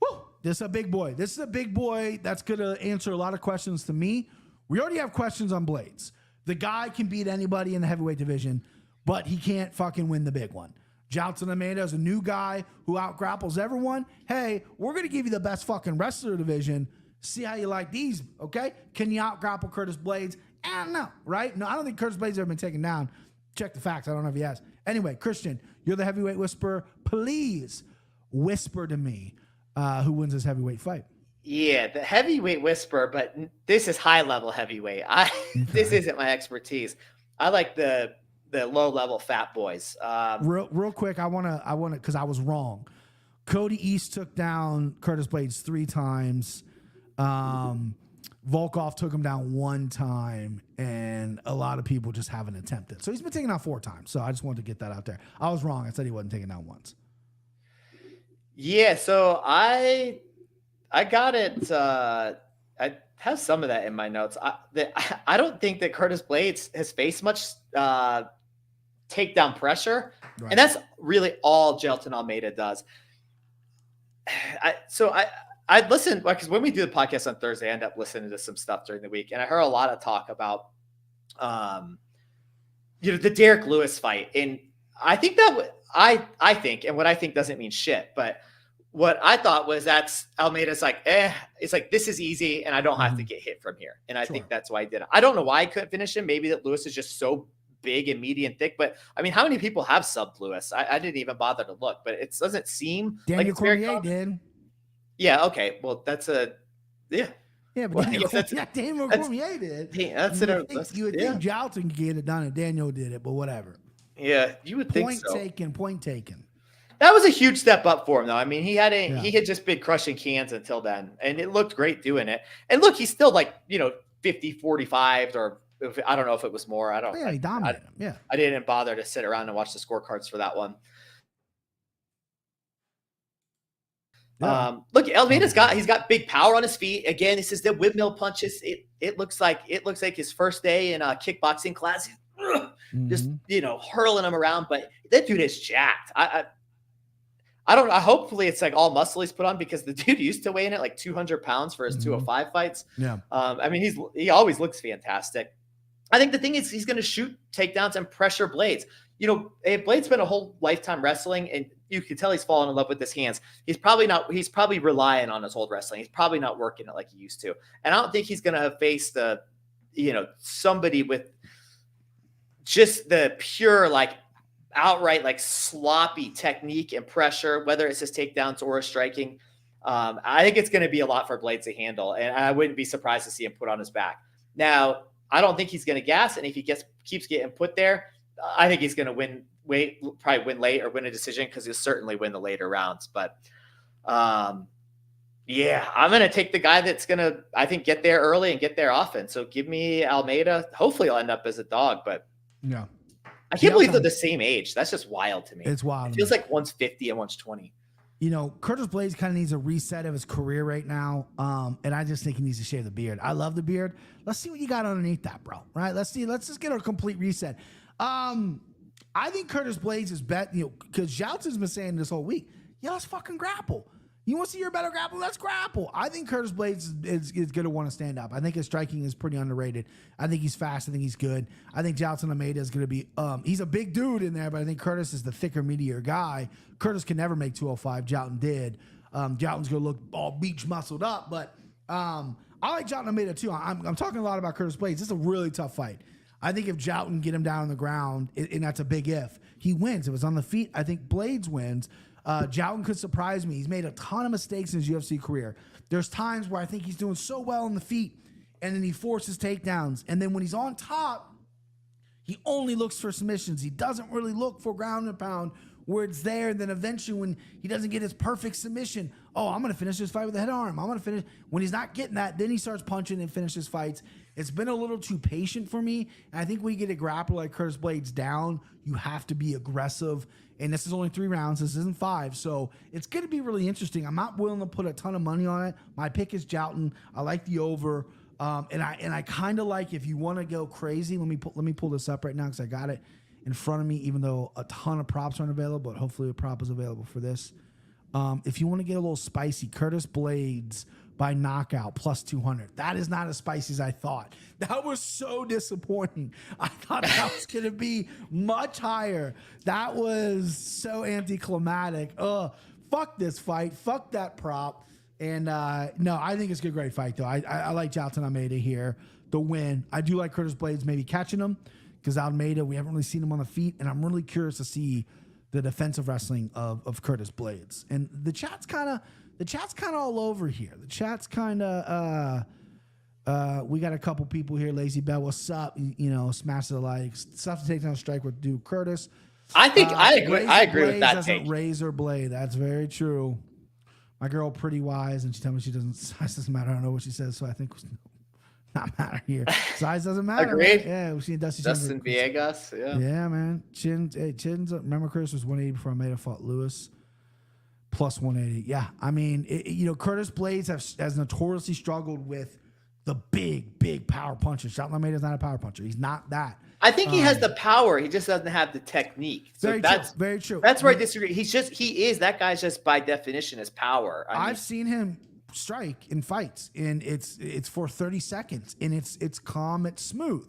Woo! This is a big boy. This is a big boy that's going to answer a lot of questions to me. We already have questions on Blaydes. The guy can beat anybody in the heavyweight division, but he can't fucking win the big one. Jailton Almeida is a new guy who out-grapples everyone. Hey, we're going to give you the best fucking wrestler division. See how you like these, okay? Can you out-grapple Curtis Blaydes? I don't know, right? No, I don't think Curtis Blaydes has ever been taken down. Check the facts. I don't know if he has. Anyway, Christian, you're the heavyweight whisperer. Please whisper to me who wins this heavyweight fight. Yeah, the heavyweight whisperer, but this is high-level heavyweight. This isn't my expertise. I like the low-level fat boys. Real quick, I want to, because I was wrong. Cody East took down Curtis Blaydes 3 times. Volkov took him down 1 time, and a lot of people just haven't attempted. So he's been taken out 4 times. So I just wanted to get that out there. I was wrong. I said he wasn't taken down once. Yeah, so I got it. I have some of that in my notes. I don't think that Curtis Blaydes has faced much takedown pressure, right. And that's really all Jailton Almeida does. I listened, because when we do the podcast on Thursday, I end up listening to some stuff during the week, and I heard a lot of talk about, the Derek Lewis fight, and I think that I think, and what I think doesn't mean shit, but what I thought was that's Almeida's like, it's like, this is easy, and I don't have to get hit from here, and I think that's why I did it. I don't know why I couldn't finish him. Maybe that Lewis is just so big and meaty and thick, but I mean, how many people have subbed Lewis? I didn't even bother to look, but it doesn't seem Daniel like it's Cormier did. Yeah. Okay. Well, that's Yeah, but Daniel Cormier did. You would think Jailton could get it done, and Daniel did it, but whatever. Yeah, you would think so. Point taken. That was a huge step up for him, though. I mean, he had just been crushing cans until then, and it looked great doing it. And look, he's still like 50, 45, or I don't know if it was more. He dominated him. Yeah, I didn't bother to sit around and watch the scorecards for that one. Yeah. Look, Almeida's got big power on his feet. Again, this is the windmill punches. It looks like his first day in a kickboxing class. Just hurling him around, but that dude is jacked. I don't know. Hopefully it's like all muscle he's put on, because the dude used to weigh in at like 200 pounds for his 205 fights. Yeah. I mean, he always looks fantastic. I think the thing is he's going to shoot takedowns and pressure Blaydes. Blaydes spent a whole lifetime wrestling, and you can tell he's fallen in love with his hands. He's probably relying on his old wrestling. He's probably not working it like he used to. And I don't think he's going to face somebody with just the pure, like, outright, like, sloppy technique and pressure, whether it's his takedowns or his striking. I think it's going to be a lot for Blaydes to handle, and I wouldn't be surprised to see him put on his back. Now, I don't think he's going to gas, and if he keeps getting put there, I think he's going to probably win late or win a decision, because he'll certainly win the later rounds. But yeah, I'm going to take the guy that's going to, I think, get there early and get there often. So give me Almeida. Hopefully he'll end up as a dog, but yeah. I can't believe they're the same age. That's just wild to me. It's wild. It feels like one's 50 and one's 20. Curtis Blaydes kind of needs a reset of his career right now. And I just think he needs to shave the beard. I love the beard. Let's see what you got underneath that, bro. Right? Let's just get a complete reset. I think Curtis Blaydes is because Jailton's been saying this whole week, let's fucking grapple. You want to see your better grapple? Let's grapple. I think Curtis Blaydes is going to want to stand up. I think his striking is pretty underrated. I think he's fast. I think he's good. I think Jailton Almeida is going to be, he's a big dude in there, but I think Curtis is the thicker, meatier guy. Curtis can never make 205. Jailton did. Jailton's going to look all beach muscled up, but I like Jailton Almeida too. I'm talking a lot about Curtis Blaydes. It's a really tough fight. I think if Jailton get him down on the ground, and that's a big if, he wins. If it's on the feet, I think Blaydes wins. Jailton could surprise me. He's made a ton of mistakes in his UFC career. There's times where I think he's doing so well on the feet, and then he forces takedowns. And then when he's on top, he only looks for submissions. He doesn't really look for ground and pound where it's there. And then eventually when he doesn't get his perfect submission, I'm going to finish this fight with a head arm. I'm going to finish. When he's not getting that, then he starts punching and finishes fights. It's been a little too patient for me. And I think when you get a grappler like Curtis Blaydes down, you have to be aggressive. And this is only 3 rounds. This isn't 5. So it's going to be really interesting. I'm not willing to put a ton of money on it. My pick is Jailton. I like the over. And I kind of like, if you want to go crazy, let me pull this up right now because I got it in front of me, even though a ton of props aren't available, but hopefully a prop is available for this. If you want to get a little spicy, Curtis Blaydes by knockout plus 200. That is not as spicy as I thought. That was so disappointing. I thought that was going to be much higher. That was so anticlimactic. Fuck this fight. Fuck that prop. And no, I think it's a great fight, though. I like Jailton Almeida here, the win. I do like Curtis Blaydes maybe catching him, because Almeida, we haven't really seen him on the feet, and I'm really curious to see the defensive wrestling of Curtis Blaydes. And the chat's kind of all over here. The chat's kind of we got a couple people here. Lazy Bell, what's up? Smash the likes. Stuff to take down strike with Duke Curtis. I think I agree with that take. Razor blade. That's very true. My girl Pretty Wise, and she told me size doesn't matter. I don't know what she says, so I think not matter here. Size doesn't matter. Agreed. Right? Yeah, we seen Dusty Justin Villegas. Yeah, man. Chins. Remember, Chris was 180 before Almeida fought Lewis. Plus 180. Yeah, I mean, Curtis Blaydes has notoriously struggled with the big power punches. Jailton Almeida's not a power puncher. He's not that. I think he has the power. He just doesn't have the technique. So very true. That's where I disagree. That guy's just by definition is power. I've seen him strike in fights, and it's for 30 seconds, and it's calm, it's smooth.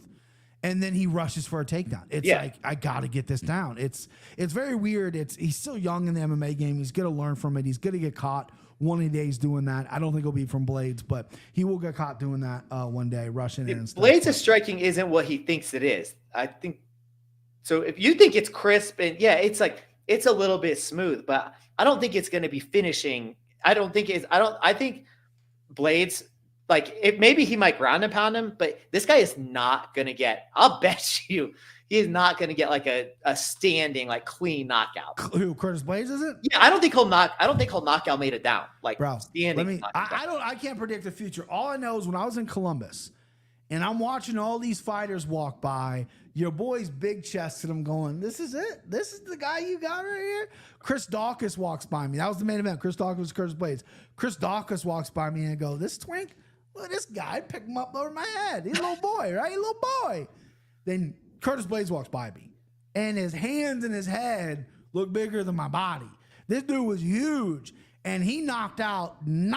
And then he rushes for a takedown. It's like, I got to get this down. It's very weird. He's still young in the MMA game. He's going to learn from it. He's going to get caught one of the days doing that. I don't think it'll be from Blaydes, but he will get caught doing that one day, rushing in and stuff. Blaydes' striking isn't what he thinks it is. I think so. If you think it's crisp and it's like it's a little bit smooth, but I don't think it's going to be finishing. I think Blaydes maybe he might ground and pound him, but this guy is not going to get, I'll bet you, he is not going to get like a standing, like clean knockout. Who, Curtis Blaydes, is it? Yeah, I don't think he'll knock Almeida down. Like, bro, standing. I can't predict the future. All I know is when I was in Columbus and I'm watching all these fighters walk by, your boy's big chested. I'm going, this is it. This is the guy you got right here. Chris Dawkins walks by me. That was the main event. Chris Dawkins, Curtis Blaydes. Chris Dawkins walks by me and I go, this twink, look at this guy. Pick him up over my head. He's a little boy, right? He's a little boy. Then Curtis Blaydes walks by me, and his hands and his head look bigger than my body. This dude was huge, and he knocked Dawkins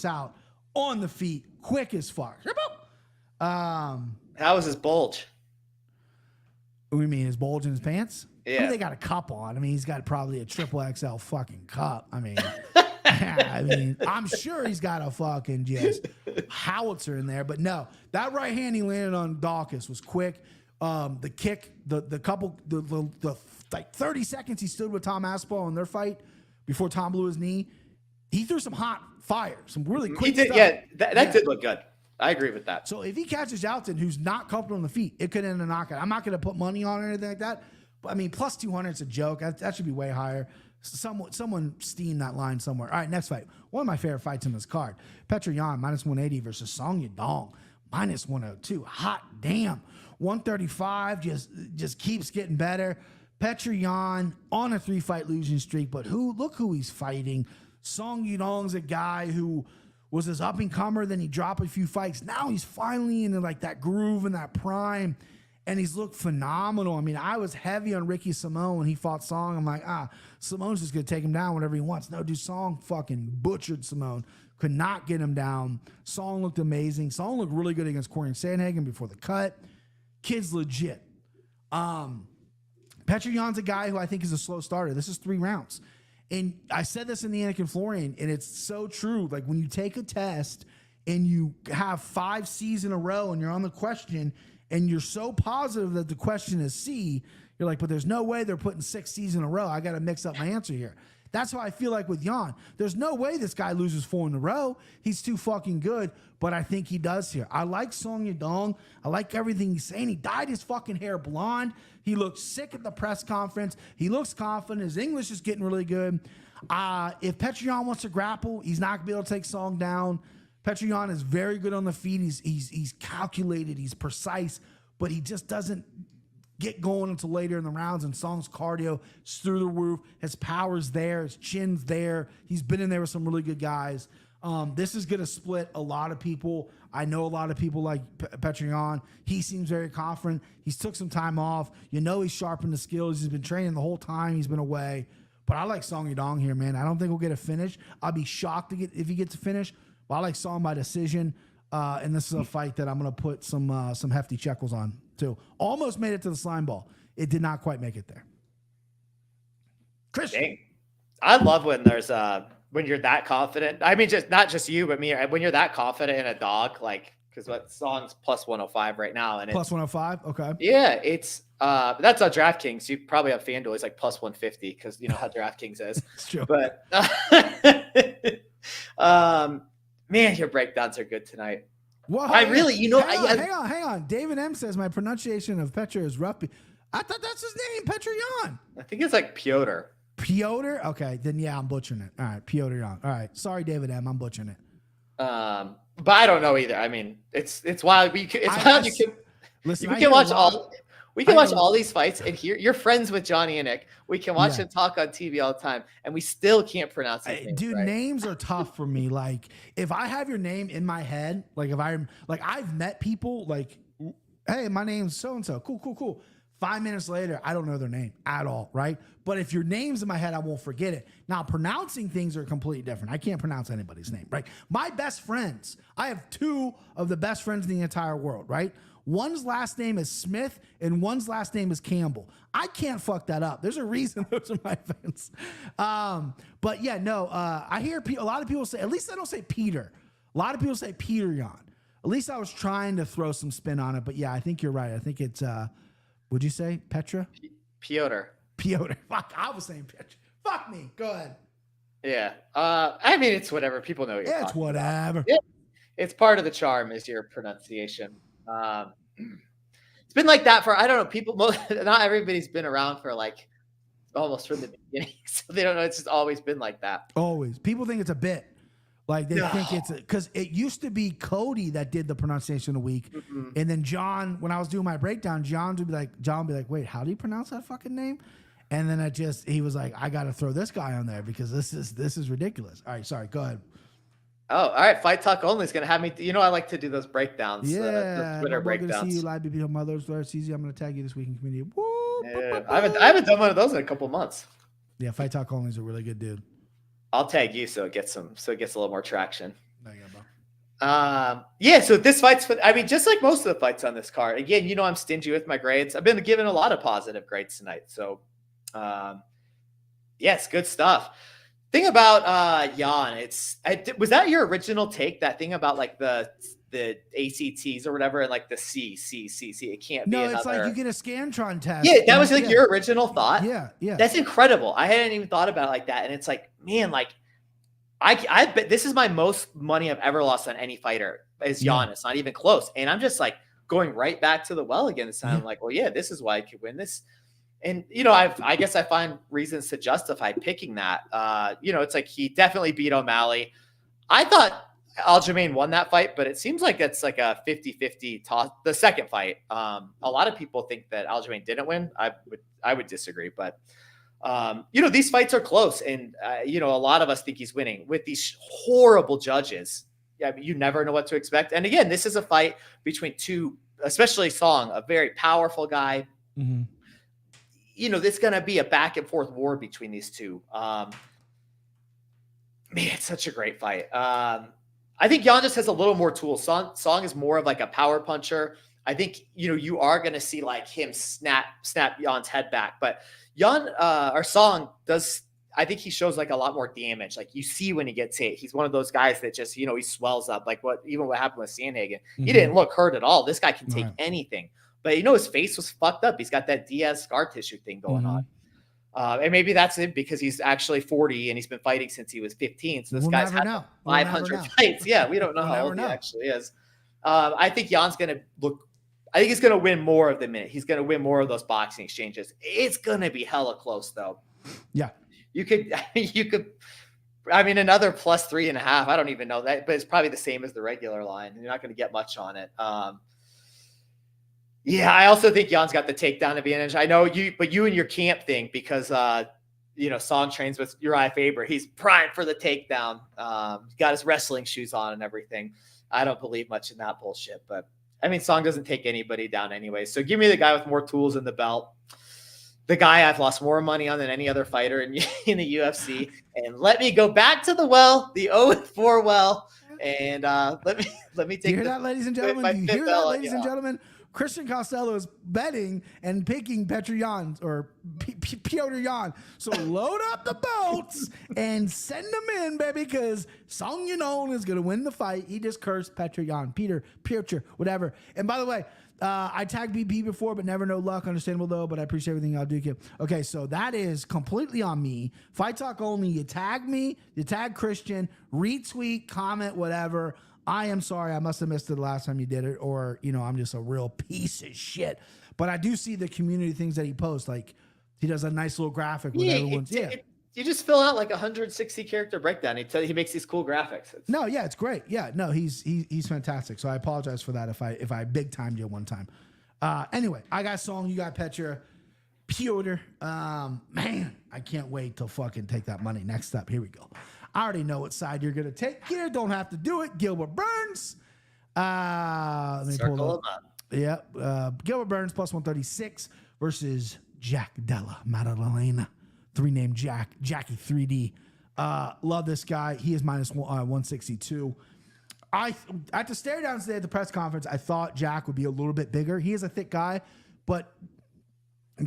out on the feet, quick as fuck. How was his bulge? What do you mean, his bulge in his pants? Yeah. I mean, they got a cup on. I mean, he's got probably a triple XL fucking cup. I mean, I'm sure he's got a fucking just howitzer in there. But no, that right hand he landed on Dawkins was quick. The kick, the like 30 seconds he stood with Tom Aspinall in their fight before Tom blew his knee, he threw some hot fire, some really quick stuff. Yeah, that did look good. I agree with that. So if he catches Jailton, who's not comfortable on the feet, it could end a knockout. I'm not going to put money on it or anything like that. But I mean, plus 200 is a joke. That should be way higher. Someone steam that line somewhere. All right, next fight. One of my favorite fights in this card. Petr Yan, minus 180 versus Song Yadong, minus 102. Hot damn. 135 just keeps getting better. Petr Yan on a 3-fight losing streak, but look who he's fighting. Song Yadong's a guy who was his up-and-comer, then he dropped a few fights. Now he's finally in like that groove and that prime, and he's looked phenomenal. I mean, I was heavy on Ricky Simone when he fought Song. I'm like, Simone's just going to take him down whenever he wants. No, dude, Song fucking butchered Simone. Could not get him down. Song looked amazing. Song looked really good against Corey Sandhagen before the cut. Kid's legit. Petr Yan's a guy who I think is a slow starter. This is 3 rounds. And I said this in the Anakin Florian, and it's so true. Like when you take a test and you have 5 C's in a row and you're on the question and you're so positive that the question is C, you're like, but there's no way they're putting 6 C's in a row. I got to mix up my answer here. That's how I feel like with Yan. There's no way this guy loses 4 in a row. He's too fucking good, but I think he does here. I like Song Yadong. I like everything he's saying. He dyed his fucking hair blonde. He looks sick at the press conference. He looks confident. His English is getting really good. If Petr Yan wants to grapple, he's not going to be able to take Song down. Petr Yan is very good on the feet. He's calculated. He's precise, but he just doesn't get going until later in the rounds, and Song's cardio is through the roof. His power's there. His chin's there. He's been in there with some really good guys. This is going to split a lot of people. I know a lot of people like Petr Yan. He seems very confident. He's took some time off. You know he's sharpened the skills. He's been training the whole time he's been away. But I like Song Yadong here, man. I don't think we'll get a finish. I'll be shocked if he gets a finish. But I like Song by decision. And this is a fight that I'm going to put some hefty shekels on, too. Almost made it to the slime ball. It did not quite make it there. Christian. Dang. I love when there's when you're that confident. I mean, just not just you, but me. When you're that confident in a dog, like, because what Song's plus 105 right now, and plus 105. Okay. Yeah, it's that's on DraftKings. You probably have FanDuel. It's like plus 150 because you know how DraftKings is. It's true. But man, your breakdowns are good tonight. Well, I really, hang on. David M says my pronunciation of Petr is rough. I thought that's his name, Petr Yan. I think it's like Piotr. Piotr? Okay, then yeah, I'm butchering it. All right, Piotr Yan. All right, sorry, David M. I'm butchering it. But I don't know either. I mean, it's wild. You can watch all these fights and hear you're friends with Johnny and Nick. We can watch them talk on TV all the time, and we still can't pronounce these names. Dude, right. Names are tough for me. Like, if I have your name in my head, like if I'm like I've met people like, hey, my name's so and so. Cool. 5 minutes later, I don't know their name at all, right? But if your name's in my head, I won't forget it. Now, pronouncing things are completely different. I can't pronounce anybody's name, right? My best friends, I have 2 of the best friends in the entire world, right? One's last name is Smith and one's last name is Campbell. I can't fuck that up. There's a reason those are my friends. But yeah, no, I hear a lot of people say, at least I don't say Peter. A lot of people say Petr Yan. At least I was trying to throw some spin on it. But yeah, I think you're right. I think it's, would you say Petra? Piotr. Fuck, I was saying Petra. Fuck me. Go ahead. Yeah. I mean, it's whatever. People know you're it's whatever. Yeah. It's part of the charm is your pronunciation. It's been like that for, I don't know, people, not everybody's been around for like almost from the beginning. So they don't know. It's just always been like that. Always. People think it's a bit. Like they think it's because it used to be Cody that did the pronunciation of the week. Mm-hmm. And then John, when I was doing my breakdown, John would be like, wait, how do you pronounce that fucking name? And then he was like, I got to throw this guy on there because this is ridiculous. All right. Sorry. Go ahead. Oh, all right. Fight Talk Only is going to have me. I like to do those breakdowns. Yeah. Those Twitter I'm breakdowns. going to see you live. Be Mother's Day. It's easy. I'm going to tag you this week in community. Woo, Yeah. I haven't done one of those in a couple months. Yeah. Fight Talk Only is a really good dude. I'll tag you so it gets a little more traction. There you go, bro. Yeah, so this fight's, just like most of the fights on this card, again, I'm stingy with my grades. I've been given a lot of positive grades tonight. So, yes, good stuff. Thing about Jan, was that your original take, that thing about like the ACTs or whatever, and like the C, it can't be another. It's like you get a Scantron test. Yeah, that was like your original thought. Yeah. That's incredible. I hadn't even thought about it like that. And it's like, man, like, I bet this is my most money I've ever lost on any fighter is Jan. It's not even close. And I'm just like going right back to the well again this time. I'm like, well, yeah, this is why I could win this. And, I guess I find reasons to justify picking that. It's like he definitely beat O'Malley. I thought Aljamain won that fight, but it seems like it's like a 50-50 toss. The second fight, a lot of people think that Aljamain didn't win. I would disagree, but these fights are close, and a lot of us think he's winning with these horrible judges. You never know what to expect. And again, this is a fight between two, especially Song, a very powerful guy. Mm-hmm. This is going to be a back and forth war between these two. Man, it's such a great fight. I think Jan just has a little more tools. Song is more of like a power puncher. I think, you are going to see like him snap Jan's head back, but Jan or Song does, I think he shows like a lot more damage. Like you see when he gets hit, he's one of those guys that just, he swells up, like what happened with Sandhagen. Mm-hmm. He didn't look hurt at all. This guy can take anything, but his face was fucked up. He's got that Diaz scar tissue thing going on. And maybe that's it because he's actually 40 and he's been fighting since he was 15. So this guy's had 500 fights. Yeah, we don't know how old he actually is. I think Jan's going to I think he's going to win more of the minute. He's going to win more of those boxing exchanges. It's going to be hella close though. Yeah. You could, another plus 3.5. I don't even know that, but it's probably the same as the regular line. You're not going to get much on it. Yeah, I also think Jan's got the takedown advantage. I know you and your camp thing because Song trains with Uriah Faber. He's primed for the takedown. Got his wrestling shoes on and everything. I don't believe much in that bullshit, but Song doesn't take anybody down anyway. So give me the guy with more tools in the belt. The guy I've lost more money on than any other fighter in the UFC. And let me go back to the well, the 0-4 well. And let me take you hear that, ladies and gentlemen? You hear that, ladies and gentlemen? Christian Costello is betting and picking Petr Yan or Petr Yan. So load up the boats and send them in, baby, because Song Yunong is going to win the fight. He just cursed Petr Yan. Petr, whatever. And by the way, I tagged BP before, but never no luck. Understandable, though, but I appreciate everything y'all do. Okay, so that is completely on me. Fight Talk Only. You tag me. You tag Christian. Retweet, comment, whatever. I am sorry. I must have missed it the last time you did it, or, I'm just a real piece of shit. But I do see the community things that he posts. Like, he does a nice little graphic with everyone's. You just fill out like 160 character breakdown. He makes these cool graphics. It's great. Yeah, no, he's fantastic. So I apologize for that if I big timed you one time. Anyway, I got Song, you got Petr. Man, I can't wait to fucking take that money. Next up, here we go. I already know what side you're going to take here. Don't have to do it. Gilbert Burns. Let me pull up. Yeah. Gilbert Burns plus 136 versus Jack Della, Maddalena. 3-name Jackie 3D. Love this guy. He is minus 162. I had to stare down today at the press conference. I thought Jack would be a little bit bigger. He is a thick guy, but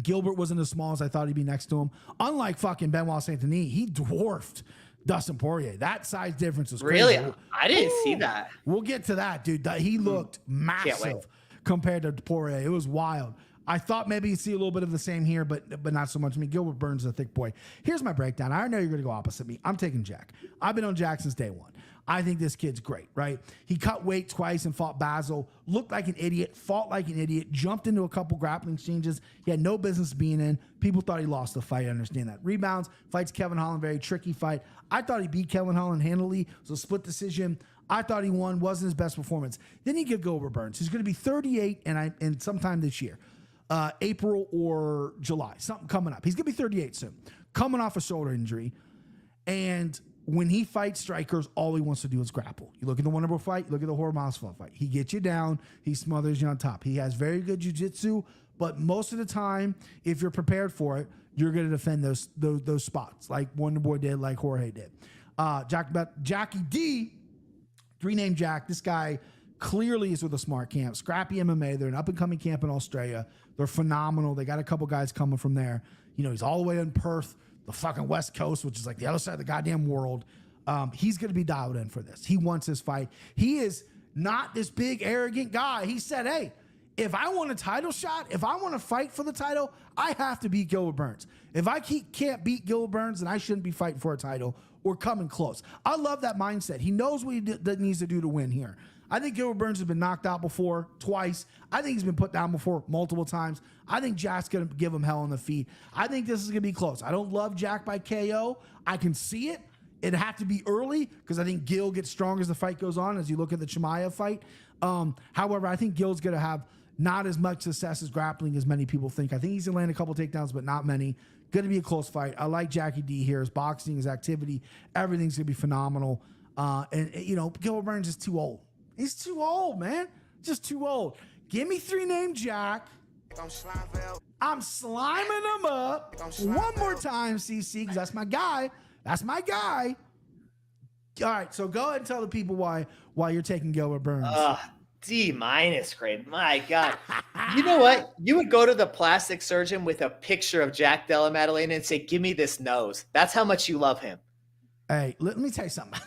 Gilbert wasn't as small as I thought he'd be next to him. Unlike fucking Benoit Saint-Denis, he dwarfed Dustin Poirier. That size difference was crazy. Really? I didn't see that. We'll get to that, dude. He looked massive compared to Poirier. It was wild. I thought maybe you'd see a little bit of the same here, but not so much. Gilbert Burns is a thick boy. Here's my breakdown. I know you're going to go opposite me. I'm taking Jack. I've been on Jack since day one. I think this kid's great, right? He cut weight twice and fought Basil, looked like an idiot, fought like an idiot, jumped into a couple grappling exchanges he had no business being in. People thought he lost the fight. I understand that. Rebounds, fights Kevin Holland, very tricky fight. I thought he beat Kevin Holland handily. It was a split decision. I thought he won, wasn't his best performance. Then he could go over Burns. He's going to be 38 and sometime this year, April or July, something coming up. He's going to be 38 soon, coming off a shoulder injury. And when he fights strikers, all he wants to do is grapple. You look at the Wonderboy fight, you look at the Hormozfeld fight. He gets you down, he smothers you on top. He has very good jiu-jitsu, but most of the time, if you're prepared for it, you're going to defend those spots, like Wonderboy did, like Jorge did. Jackie D, three-name Jack, this guy clearly is with a smart camp. Scrappy MMA, they're an up-and-coming camp in Australia. They're phenomenal. They got a couple guys coming from there. You know, he's all the way in Perth, the fucking West Coast, which is like the other side of the goddamn world. He's going to be dialed in for this. He wants this fight. He is not this big, arrogant guy. He said, hey, if I want a title shot, if I want to fight for the title, I have to beat Gilbert Burns. If I can't beat Gilbert Burns, then I shouldn't be fighting for a title or coming close. I love that mindset. He knows what he needs to do to win here. I think Gilbert Burns has been knocked out before, twice. I think he's been put down before multiple times. I think Jack's going to give him hell on the feet. I think this is going to be close. I don't love Jack by KO. I can see it. It'd have to be early because I think Gil gets stronger as the fight goes on, as you look at the Chimaev fight. However, I think Gil's going to have not as much success as grappling as many people think. I think he's going to land a couple takedowns, but not many. Going to be a close fight. I like Jackie D here. His boxing, his activity, everything's going to be phenomenal. Gilbert Burns is too old. He's too old, man. Just too old. Give me three-name Jack. I'm sliming him up. One more time, CC, because that's my guy. That's my guy. All right, so go ahead and tell the people why you're taking Gilbert Burns. D- grade. My God. You know what? You would go to the plastic surgeon with a picture of Jack Della Maddalena and say, give me this nose. That's how much you love him. Hey, let me tell you something.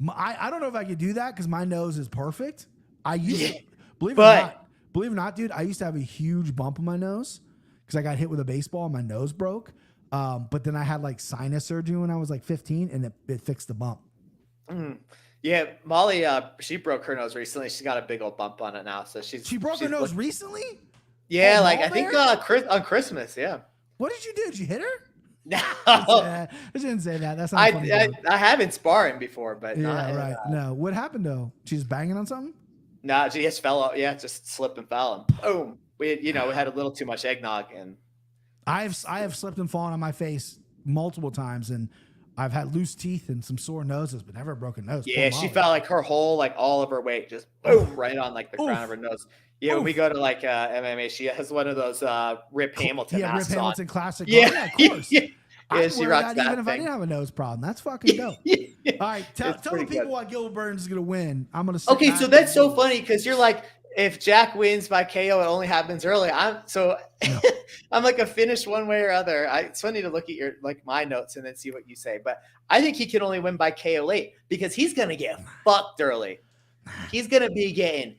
I don't know if I could do that because my nose is perfect. Believe it or not, dude, I used to have a huge bump on my nose because I got hit with a baseball and my nose broke. But then I had like sinus surgery when I was like 15 and it fixed the bump. Yeah, Molly, she broke her nose recently. She's got a big old bump on it now. So she broke her nose recently? Yeah, I think on Christmas. Yeah. What did you do? Did you hit her? No, I shouldn't say that. That's not funny. I haven't sparring before, but right. No, what happened though? She's banging on something? No, she just fell out. Yeah, just slipped and fell, and boom. We had a little too much eggnog, and I have slipped and fallen on my face multiple times, and I've had loose teeth and some sore noses, but never a broken nose. Yeah, she felt like her whole all of her weight just boom right on the crown of her nose. Yeah, when we go to MMA, she has one of those Rip Hamilton. Yeah, Rip Hamilton classic. Yeah, of course. Yeah, she rocks that even if I didn't have a nose problem. That's fucking dope. All right, tell the people why Gilbert Burns is going to win. I'm going to say. Okay, so that's so funny because you're like, if Jack wins by KO, it only happens early. I'm like a finish one way or other. It's funny to look at your my notes and then see what you say, but I think he can only win by KO late because he's going to get fucked early. He's going to be getting.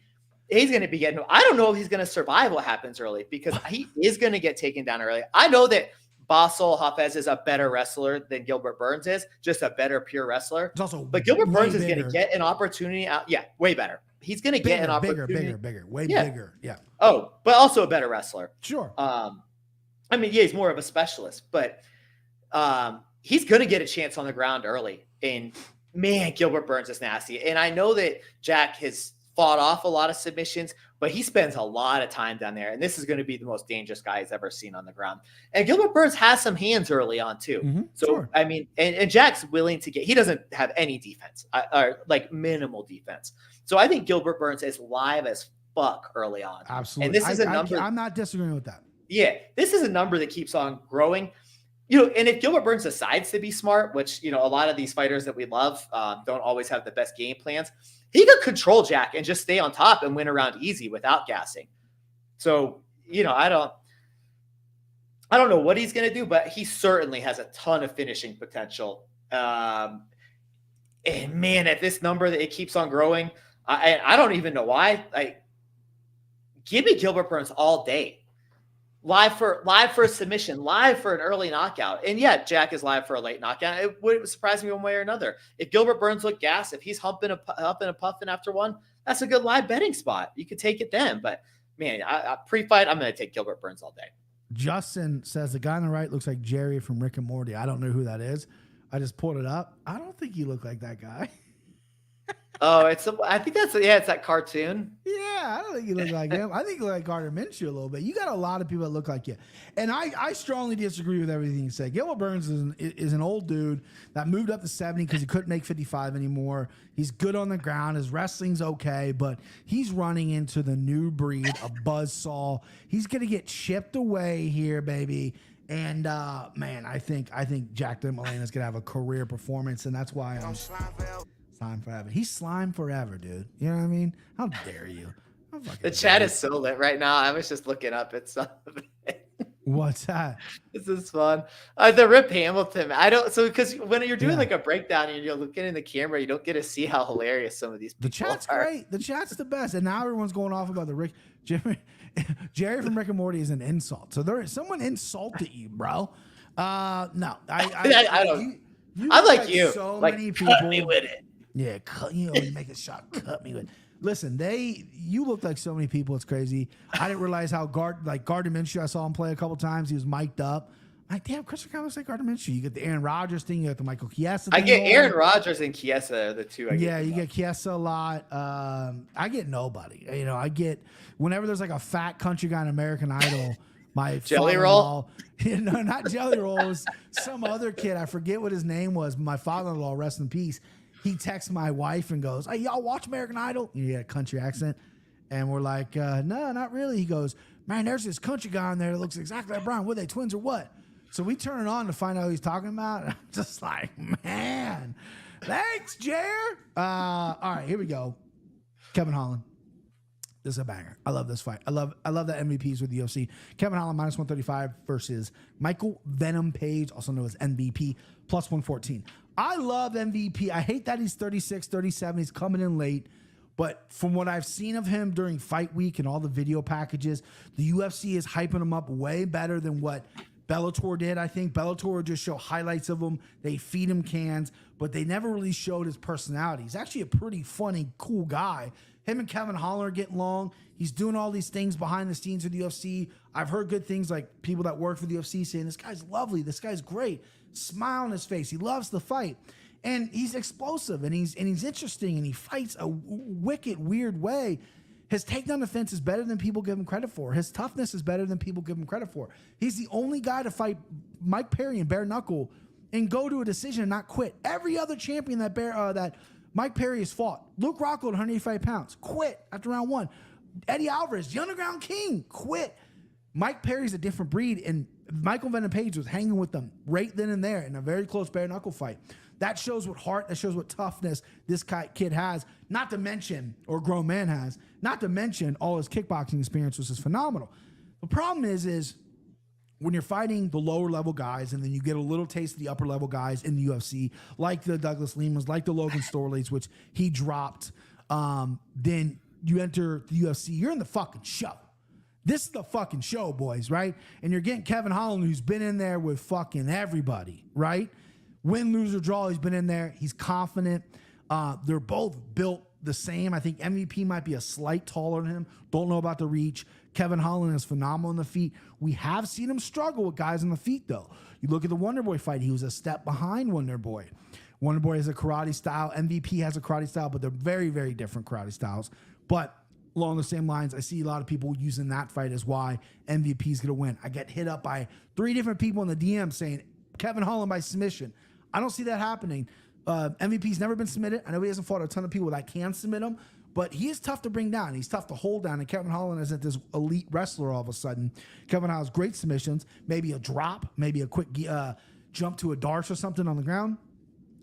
I don't know if he's going to survive what happens early because he is going to get taken down early. I know that Basel Hafez is a better wrestler than Gilbert Burns is, just a better pure wrestler. But Gilbert Burns is going to get an opportunity out. Yeah, way better. He's going to get an opportunity. Bigger, bigger. Yeah. Oh, but also a better wrestler. Sure. He's more of a specialist, but he's going to get a chance on the ground early. And man, Gilbert Burns is nasty. And I know that Jack has fought off a lot of submissions, but he spends a lot of time down there. And this is going to be the most dangerous guy he's ever seen on the ground. And Gilbert Burns has some hands early on too. Mm-hmm, so, sure. I mean, and Jack's willing to he doesn't have any defense or minimal defense. So I think Gilbert Burns is live as fuck early on. Absolutely. And this is a number. I'm not disagreeing with that. Yeah. This is a number that keeps on growing. And if Gilbert Burns decides to be smart, which, a lot of these fighters that we love don't always have the best game plans, he could control Jack and just stay on top and win around easy without gassing. So, I don't know what he's going to do, but he certainly has a ton of finishing potential. And man, at this number that it keeps on growing, I don't even know why. Give me Gilbert Burns all day. live for a submission, live for an early knockout. And yeah, Jack is live for a late knockout. It would surprise me one way or another. If Gilbert Burns looked gas, if he's humping and puffing after one, that's a good live betting spot. You could take it then. But man, I pre-fight, I'm going to take Gilbert Burns all day. Justin says the guy on the right looks like Jerry from Rick and Morty. I don't know who that is. I just pulled it up. I don't think you look like that guy. Oh, it's that cartoon. Yeah, I don't think you look like him. I think you look like Gardner Minshew a little bit. You got a lot of people that look like you. And I strongly disagree with everything you said. Gilbert Burns is an old dude that moved up to 70 because he couldn't make 55 anymore. He's good on the ground. His wrestling's okay, but he's running into the new breed, a buzzsaw. He's going to get chipped away here, baby. And, man, I think Jack Maddalena is going to have a career performance, and that's why I'm... Slime forever. He's slime forever, dude. You know what I mean? How dare you? The chat is so lit right now. I was just looking up at something. What's that? This is fun. The Rip Hamilton. Because when you're doing like a breakdown and you're looking in the camera, you don't get to see how hilarious some of these people The chat's are. great. The chat's the best. And now everyone's going off about the Jerry from Rick and Morty is an insult. So someone insulted you, bro. No, I don't. You I like you. So like, many people. Cut me with it. Yeah, you make a shot. Cut me with. Listen, you look like so many people. It's crazy. I didn't realize how Gardner Minshew. I saw him play a couple times. He was mic'd up. I'm like, damn, Christian kind of looks like Gardner Minshew. You get the Aaron Rodgers thing. You got the Michael Chiesa thing. I get Aaron Rodgers and Chiesa, the two. You get Chiesa a lot. I get nobody. You know, I get whenever there's like a fat country guy in American Idol. My Jelly Roll? No, not Jelly Roll. It was some other kid. I forget what his name was. My father-in-law, rest in peace. He texts my wife and goes, "Hey, y'all watch American Idol?" You get a country accent. And we're like, no, not really. He goes, "Man, there's this country guy on there that looks exactly like Brian. Were they twins or what?" So we turn it on to find out who he's talking about. And I'm just like, man, thanks, Jer. All right, here we go. Kevin Holland. This is a banger. I love this fight. I love that MVPs with the UFC. Kevin Holland minus 135 versus Michael Venom Page, also known as MVP, plus 114. I love MVP. I hate that he's 36, 37. He's coming in late. But from what I've seen of him during fight week and all the video packages, the UFC is hyping him up way better than what Bellator did. I think Bellator would just show highlights of him. They feed him cans, but they never really showed his personality. He's actually a pretty funny, cool guy. Him and Kevin Holland are getting along. He's doing all these things behind the scenes with the UFC. I've heard good things like people that work for the UFC saying, this guy's lovely. This guy's great. Smile on his face. He loves the fight. And he's explosive and he's interesting and he fights a wicked, weird way. His takedown defense is better than people give him credit for. His toughness is better than people give him credit for. He's the only guy to fight Mike Perry and bare knuckle and go to a decision and not quit. Every other champion that Mike Perry has fought. Luke Rockhold, 185 pounds, quit after round one. Eddie Alvarez, the Underground King, quit. Mike Perry's a different breed, and Michael Venom Page was hanging with them right then and there in a very close bare knuckle fight. That shows what heart, that shows what toughness this kid has, not to mention, or grown man has, not to mention all his kickboxing experience, which is phenomenal. The problem is when you're fighting the lower level guys and then you get a little taste of the upper level guys in the UFC, like the Douglas Limas, like the Logan Storleys, which he dropped, then you enter the UFC, you're in the fucking show. This is the fucking show, boys, right? And you're getting Kevin Holland, who's been in there with fucking everybody, right? Win, lose, or draw, he's been in there. He's confident. They're both built the same. I think MVP might be a slight taller than him. Don't know about the reach. Kevin Holland is phenomenal on the feet. We have seen him struggle with guys on the feet, though. You look at the Wonder Boy fight. He was a step behind Wonder Boy. Wonder Boy has a karate style. MVP has a karate style, but they're very, very different karate styles. But along the same lines, I see a lot of people using that fight as why MVP is going to win. I get hit up by 3 different people in the DM saying, Kevin Holland by submission. I don't see that happening. MVP's never been submitted. I know he hasn't fought a ton of people that can submit him, but he is tough to bring down. He's tough to hold down, and Kevin Holland isn't this elite wrestler all of a sudden. Kevin Holland has great submissions, maybe a drop, maybe a quick jump to a darce or something on the ground.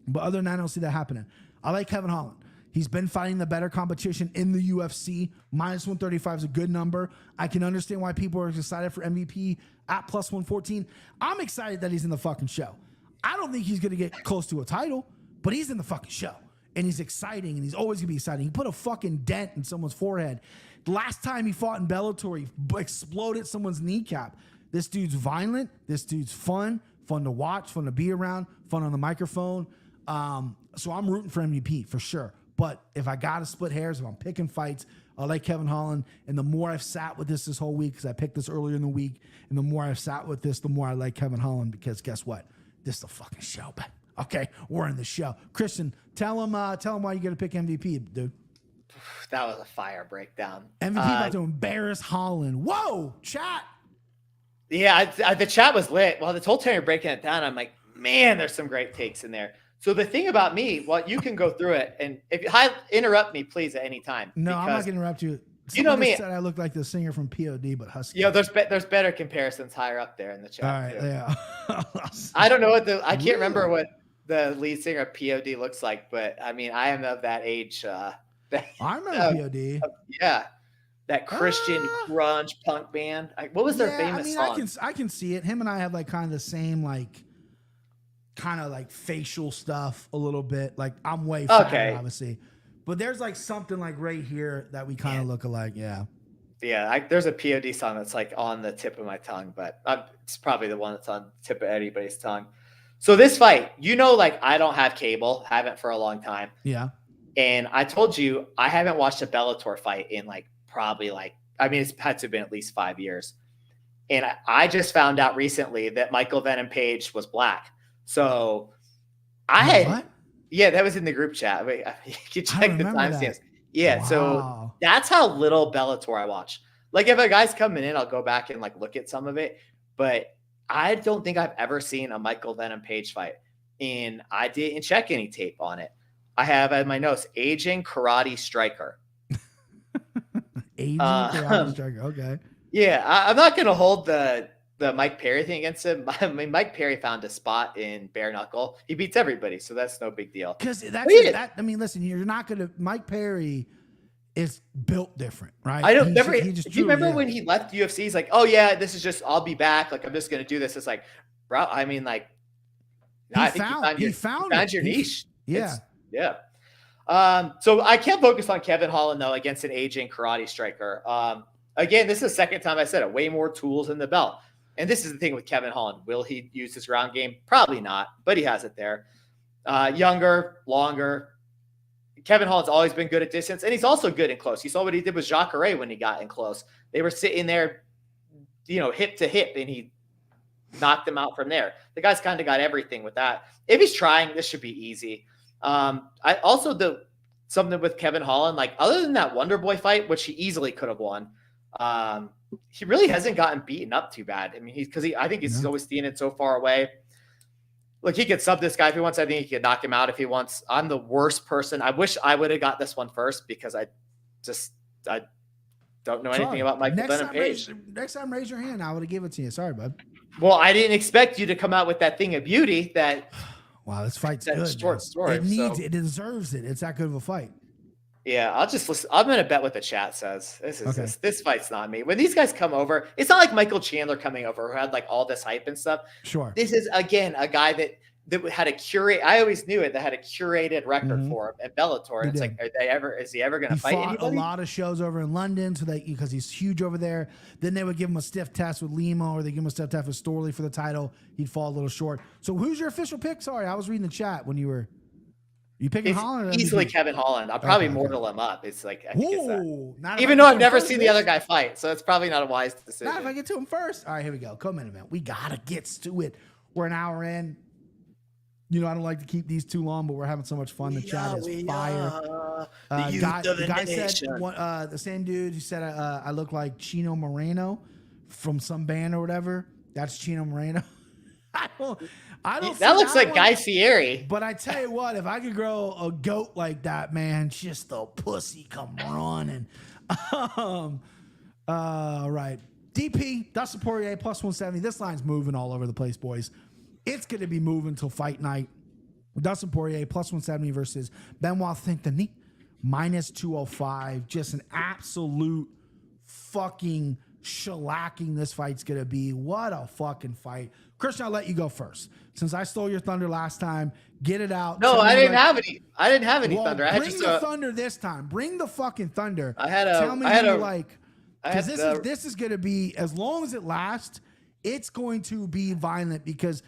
But other than that, I don't see that happening. I like Kevin Holland. He's been fighting the better competition in the UFC. Minus 135 is a good number. I can understand why people are excited for MVP at plus 114. I'm excited that he's in the fucking show. I don't think he's going to get close to a title, but he's in the fucking show. and he's exciting, and he's always gonna be exciting. He put a fucking dent in someone's forehead. The last time he fought in Bellator, he exploded someone's kneecap. This dude's violent. This dude's fun to watch, fun to be around, fun on the microphone. So I'm rooting for MVP for sure. But if I got to split hairs, if I'm picking fights, I like Kevin Holland. And the more I've sat with this whole week, because I picked this earlier in the week, and the more I've sat with this, the more I like Kevin Holland, because guess what? This is the fucking show, man. Okay, we're in the show. Christian, tell him why you're going to pick MVP, dude. That was a fire breakdown. MVP about to embarrass Holland. Whoa, chat. Yeah, the chat was lit. Well, this whole time you're breaking it down, I'm like, man, there's some great takes in there. So the thing about me, well, you can go through it, and if interrupt me, please, at any time. No, I'm not going to interrupt you. You know me. Said I look like the singer from POD, but husky. Yeah, there's better comparisons higher up there in the chat. All right, too. Yeah. I don't know I can't remember what the lead singer of POD looks like, but I mean, I am of that age. I remember POD. Yeah. That Christian grunge punk band. What was their famous song? I can see it. Him and I have like kind of the same kind of facial stuff a little bit. Like I'm way fatter, obviously, but there's like something like right here that we kind of look alike. Yeah. Yeah. There's a POD song that's like on the tip of my tongue, but it's probably the one that's on the tip of anybody's tongue. So this fight, I don't have cable, haven't for a long time. Yeah. And I told you I haven't watched a Bellator fight in it's had to have been at least 5 years. And I just found out recently that Michael Venom Page was black. So what? Yeah, that was in the group chat. Wait, you can check the timestamps. Yeah, wow. So that's how little Bellator I watch. Like if a guy's coming in, I'll go back and look at some of it. But I don't think I've ever seen a Michael Venom Page fight. And I didn't check any tape on it. I have in my notes, aging karate striker. Aging karate striker, okay. Yeah, I'm not going to hold the Mike Perry thing against him. I mean, Mike Perry found a spot in bare knuckle. He beats everybody, so that's no big deal. Because listen, you're not going to. Mike Perry is built different, right? I don't remember. Do you remember when he left UFC? He's like, "Oh yeah, this is just. I'll be back. I'm just going to do this." It's like, bro. I mean, I think you found your niche. Yeah. Yeah. So I can't focus on Kevin Holland though against an aging karate striker. Again, this is the second time I said it. Way more tools in the belt. And this is the thing with Kevin Holland. Will he use his ground game? Probably not, but he has it there. Younger, longer. Kevin Holland's always been good at distance, and he's also good in close. You saw what he did with Jacare when he got in close. They were sitting there, hip to hip, and he knocked them out from there. The guy's kind of got everything with that. If he's trying, this should be easy. I also something with Kevin Holland, other than that Wonder Boy fight, which he easily could have won. He really hasn't gotten beaten up too bad. I mean, I think he's always standing so far away. Look, he could sub this guy if he wants. I think he could knock him out if he wants. I'm the worst person. I wish I would have got this one first because I don't know anything about Michael Venom Page. Next time, raise your hand. I would have given it to you. Sorry, bud. Well, I didn't expect you to come out with that thing of beauty that. Wow, this fight's good. Short story. It deserves it. It's that good of a fight. Yeah, I'll just listen. I'm gonna bet what the chat says. This fight's not me. When these guys come over, it's not like Michael Chandler coming over who had all this hype and stuff. Sure. This is again a guy that had a curate. I always knew it. That had a curated record for him at Bellator. And it's is he ever gonna fight anybody? A lot of shows over in London, because he's huge over there. Then they would give him a stiff test with Limo, or they give him a stiff test with Storley for the title. He'd fall a little short. So who's your official pick? Sorry, I was reading the chat when you were. You picking Holland? Or easily Kevin Holland. I'll probably mortal him up. It's I think it's that. Even though I've never seen the other guy fight, so it's probably not a wise decision. Not if I get to him first. All right, here we go. Come in, man. We gotta get to it. We're an hour in. I don't like to keep these too long, but we're having so much fun. The chat is fire. The guy said the same dude who said I look like Chino Moreno from some band or whatever. That's Chino Moreno. I don't. That looks like Guy Fieri. But I tell you what, if I could grow a goat like that, man, just the pussy come running. Right. DP, Dustin Poirier, plus 170. This line's moving all over the place, boys. It's going to be moving till fight night. Dustin Poirier, plus 170 versus Benoit Saint-Denis, minus 205. Just an absolute fucking shellacking this fight's gonna be. What a fucking fight. Christian, I'll let you go first. Since I stole your thunder last time, get it out. No, I didn't have any. I didn't have any thunder. I had bring the thunder this time. Bring the fucking thunder. Tell me because this is gonna be, as long as it lasts, it's going to be violent. Because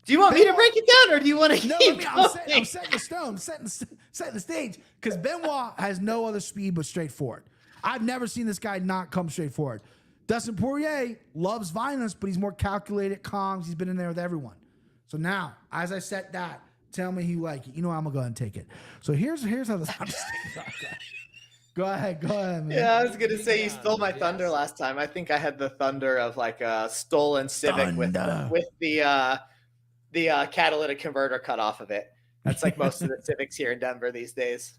do you want me to break it down, or do you want to keep going? I'm setting the stone, setting the stage. Because Benoit has no other speed but straightforward. I've never seen this guy not come straight forward. Dustin Poirier loves violence, but he's more calculated, calm. He's been in there with everyone. So now, as I set that, tell me you like it. You know I'm gonna go ahead and take it. So here's how this. Go ahead, man. Yeah, I was gonna say you stole my thunder last time. I think I had the thunder of like a stolen Civic with the catalytic converter cut off of it. That's like most of the Civics here in Denver these days.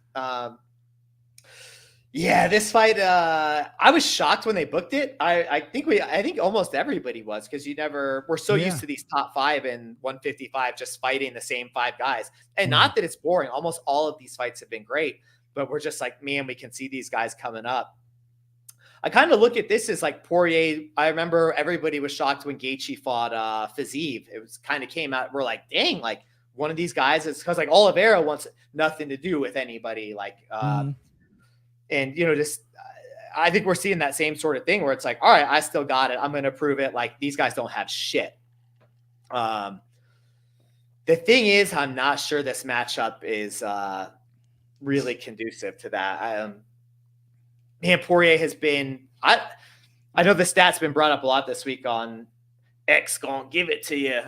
Yeah, this fight, I was shocked when they booked it. I think almost everybody was, because we're so used to these top 5 in 155 just fighting the same 5 guys. And not that it's boring. Almost all of these fights have been great, but we're just like, man, we can see these guys coming up. I kind of look at this as like Poirier. I remember everybody was shocked when Gaethje fought Fiziev. It was kind of came out, we're like, dang, like one of these guys is, because like Oliveira wants nothing to do with anybody. Like, and, just I think we're seeing that same sort of thing where it's like, all right, I still got it. I'm going to prove it. Like, these guys don't have shit. The thing is, I'm not sure this matchup is really conducive to that. Man, Poirier has been, I know the stats been brought up a lot this week on X gonna give it to you.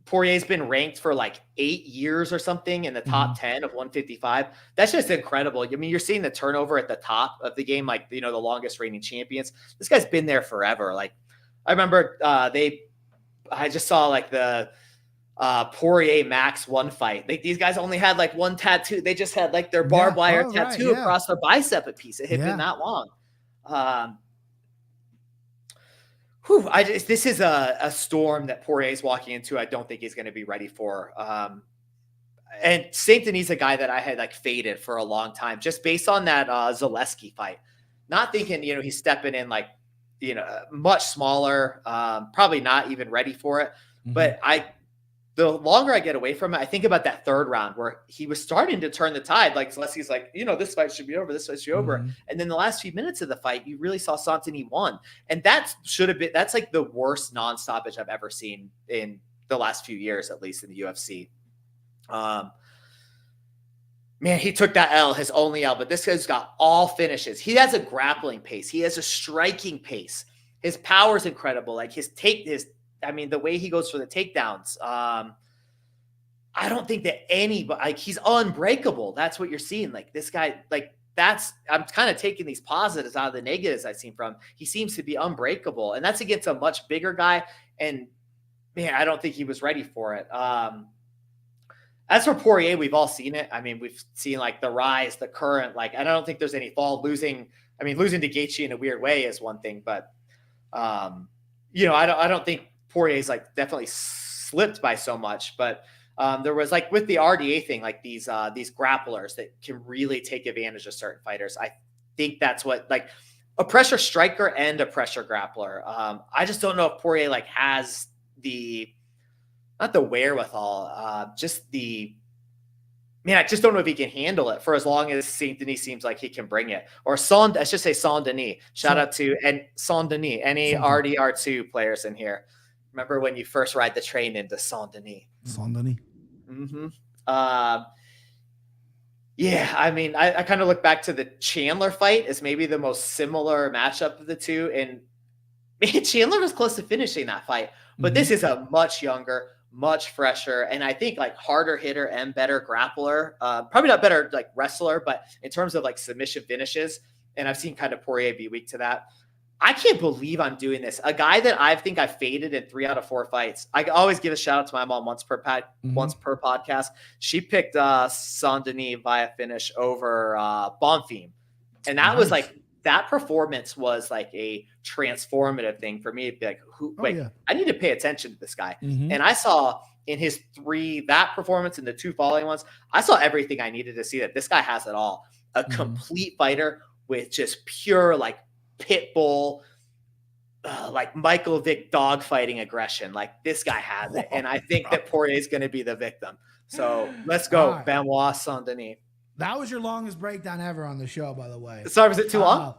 Poirier's been ranked for like 8 years or something in the top 10 of 155. That's just incredible. I mean, you're seeing the turnover at the top of the game, like, the longest reigning champions. This guy's been there forever. Like, I remember I just saw like the Poirier Max 1 fight. Like, these guys only had like one tattoo. They just had like their barbed wire tattoo across their bicep a piece. It had been that long. This is a storm that Poirier's walking into. I don't think he's going to be ready for. And Saint Denis, a guy that I had like faded for a long time, just based on that Zaleski fight. Not thinking, he's stepping in like, much smaller, probably not even ready for it. But the longer I get away from it, I think about that 3rd round where he was starting to turn the tide. Like, Zaleski's like, this fight should be over. This fight should be over. And then the last few minutes of the fight, you really saw Saint-Denis won. And that's like the worst non-stoppage I've ever seen in the last few years, at least in the UFC. Man, he took that L, his only L, but this guy's got all finishes. He has a grappling pace. He has a striking pace. His power is incredible. Like, the way he goes for the takedowns, I don't think that he's unbreakable. That's what you're seeing. Like, this guy, like, I'm kind of taking these positives out of the negatives I've seen from him. He seems to be unbreakable, and that's against a much bigger guy. And man, I don't think he was ready for it. As for Poirier, we've all seen it. I mean, we've seen like the rise, the current, like, I don't think there's any fall. Losing to Gaethje in a weird way is one thing, but I don't think Poirier's like definitely slipped by so much, but there was like with the RDA thing, like these grapplers that can really take advantage of certain fighters. I think that's what, like, a pressure striker and a pressure grappler. I just don't know if Poirier like has not the wherewithal, I just don't know if he can handle it for as long as Saint Denis seems like he can bring it. Or I should say Saint Denis. Shout out to Saint Denis, any RDR2 players in here. Remember when you first ride the train into Saint Denis? Saint Denis. I kind of look back to the Chandler fight as maybe the most similar matchup of the two. And man, Chandler was close to finishing that fight. But this is a much younger, much fresher, and I think like harder hitter and better grappler. Probably not better like wrestler, but in terms of like submission finishes, and I've seen kind of Poirier be weak to that. I can't believe I'm doing this. A guy that I think I faded in 3 out of 4 fights. I always give a shout out to my mom once per podcast. She picked Saint Denis via finish over Bonfim, and that was like, that performance was like a transformative thing for me to be like, I need to pay attention to this guy. And I saw in his that performance and the 2 following ones, I saw everything I needed to see, that this guy has it all. A complete fighter with just pure like pit bull, like Michael Vick dogfighting aggression. Like this guy has it. And I think that Poirier is going to be the victim. So let's go. Right. Benoit Saint-Denis. That was your longest breakdown ever on the show, by the way. Sorry, was it too long?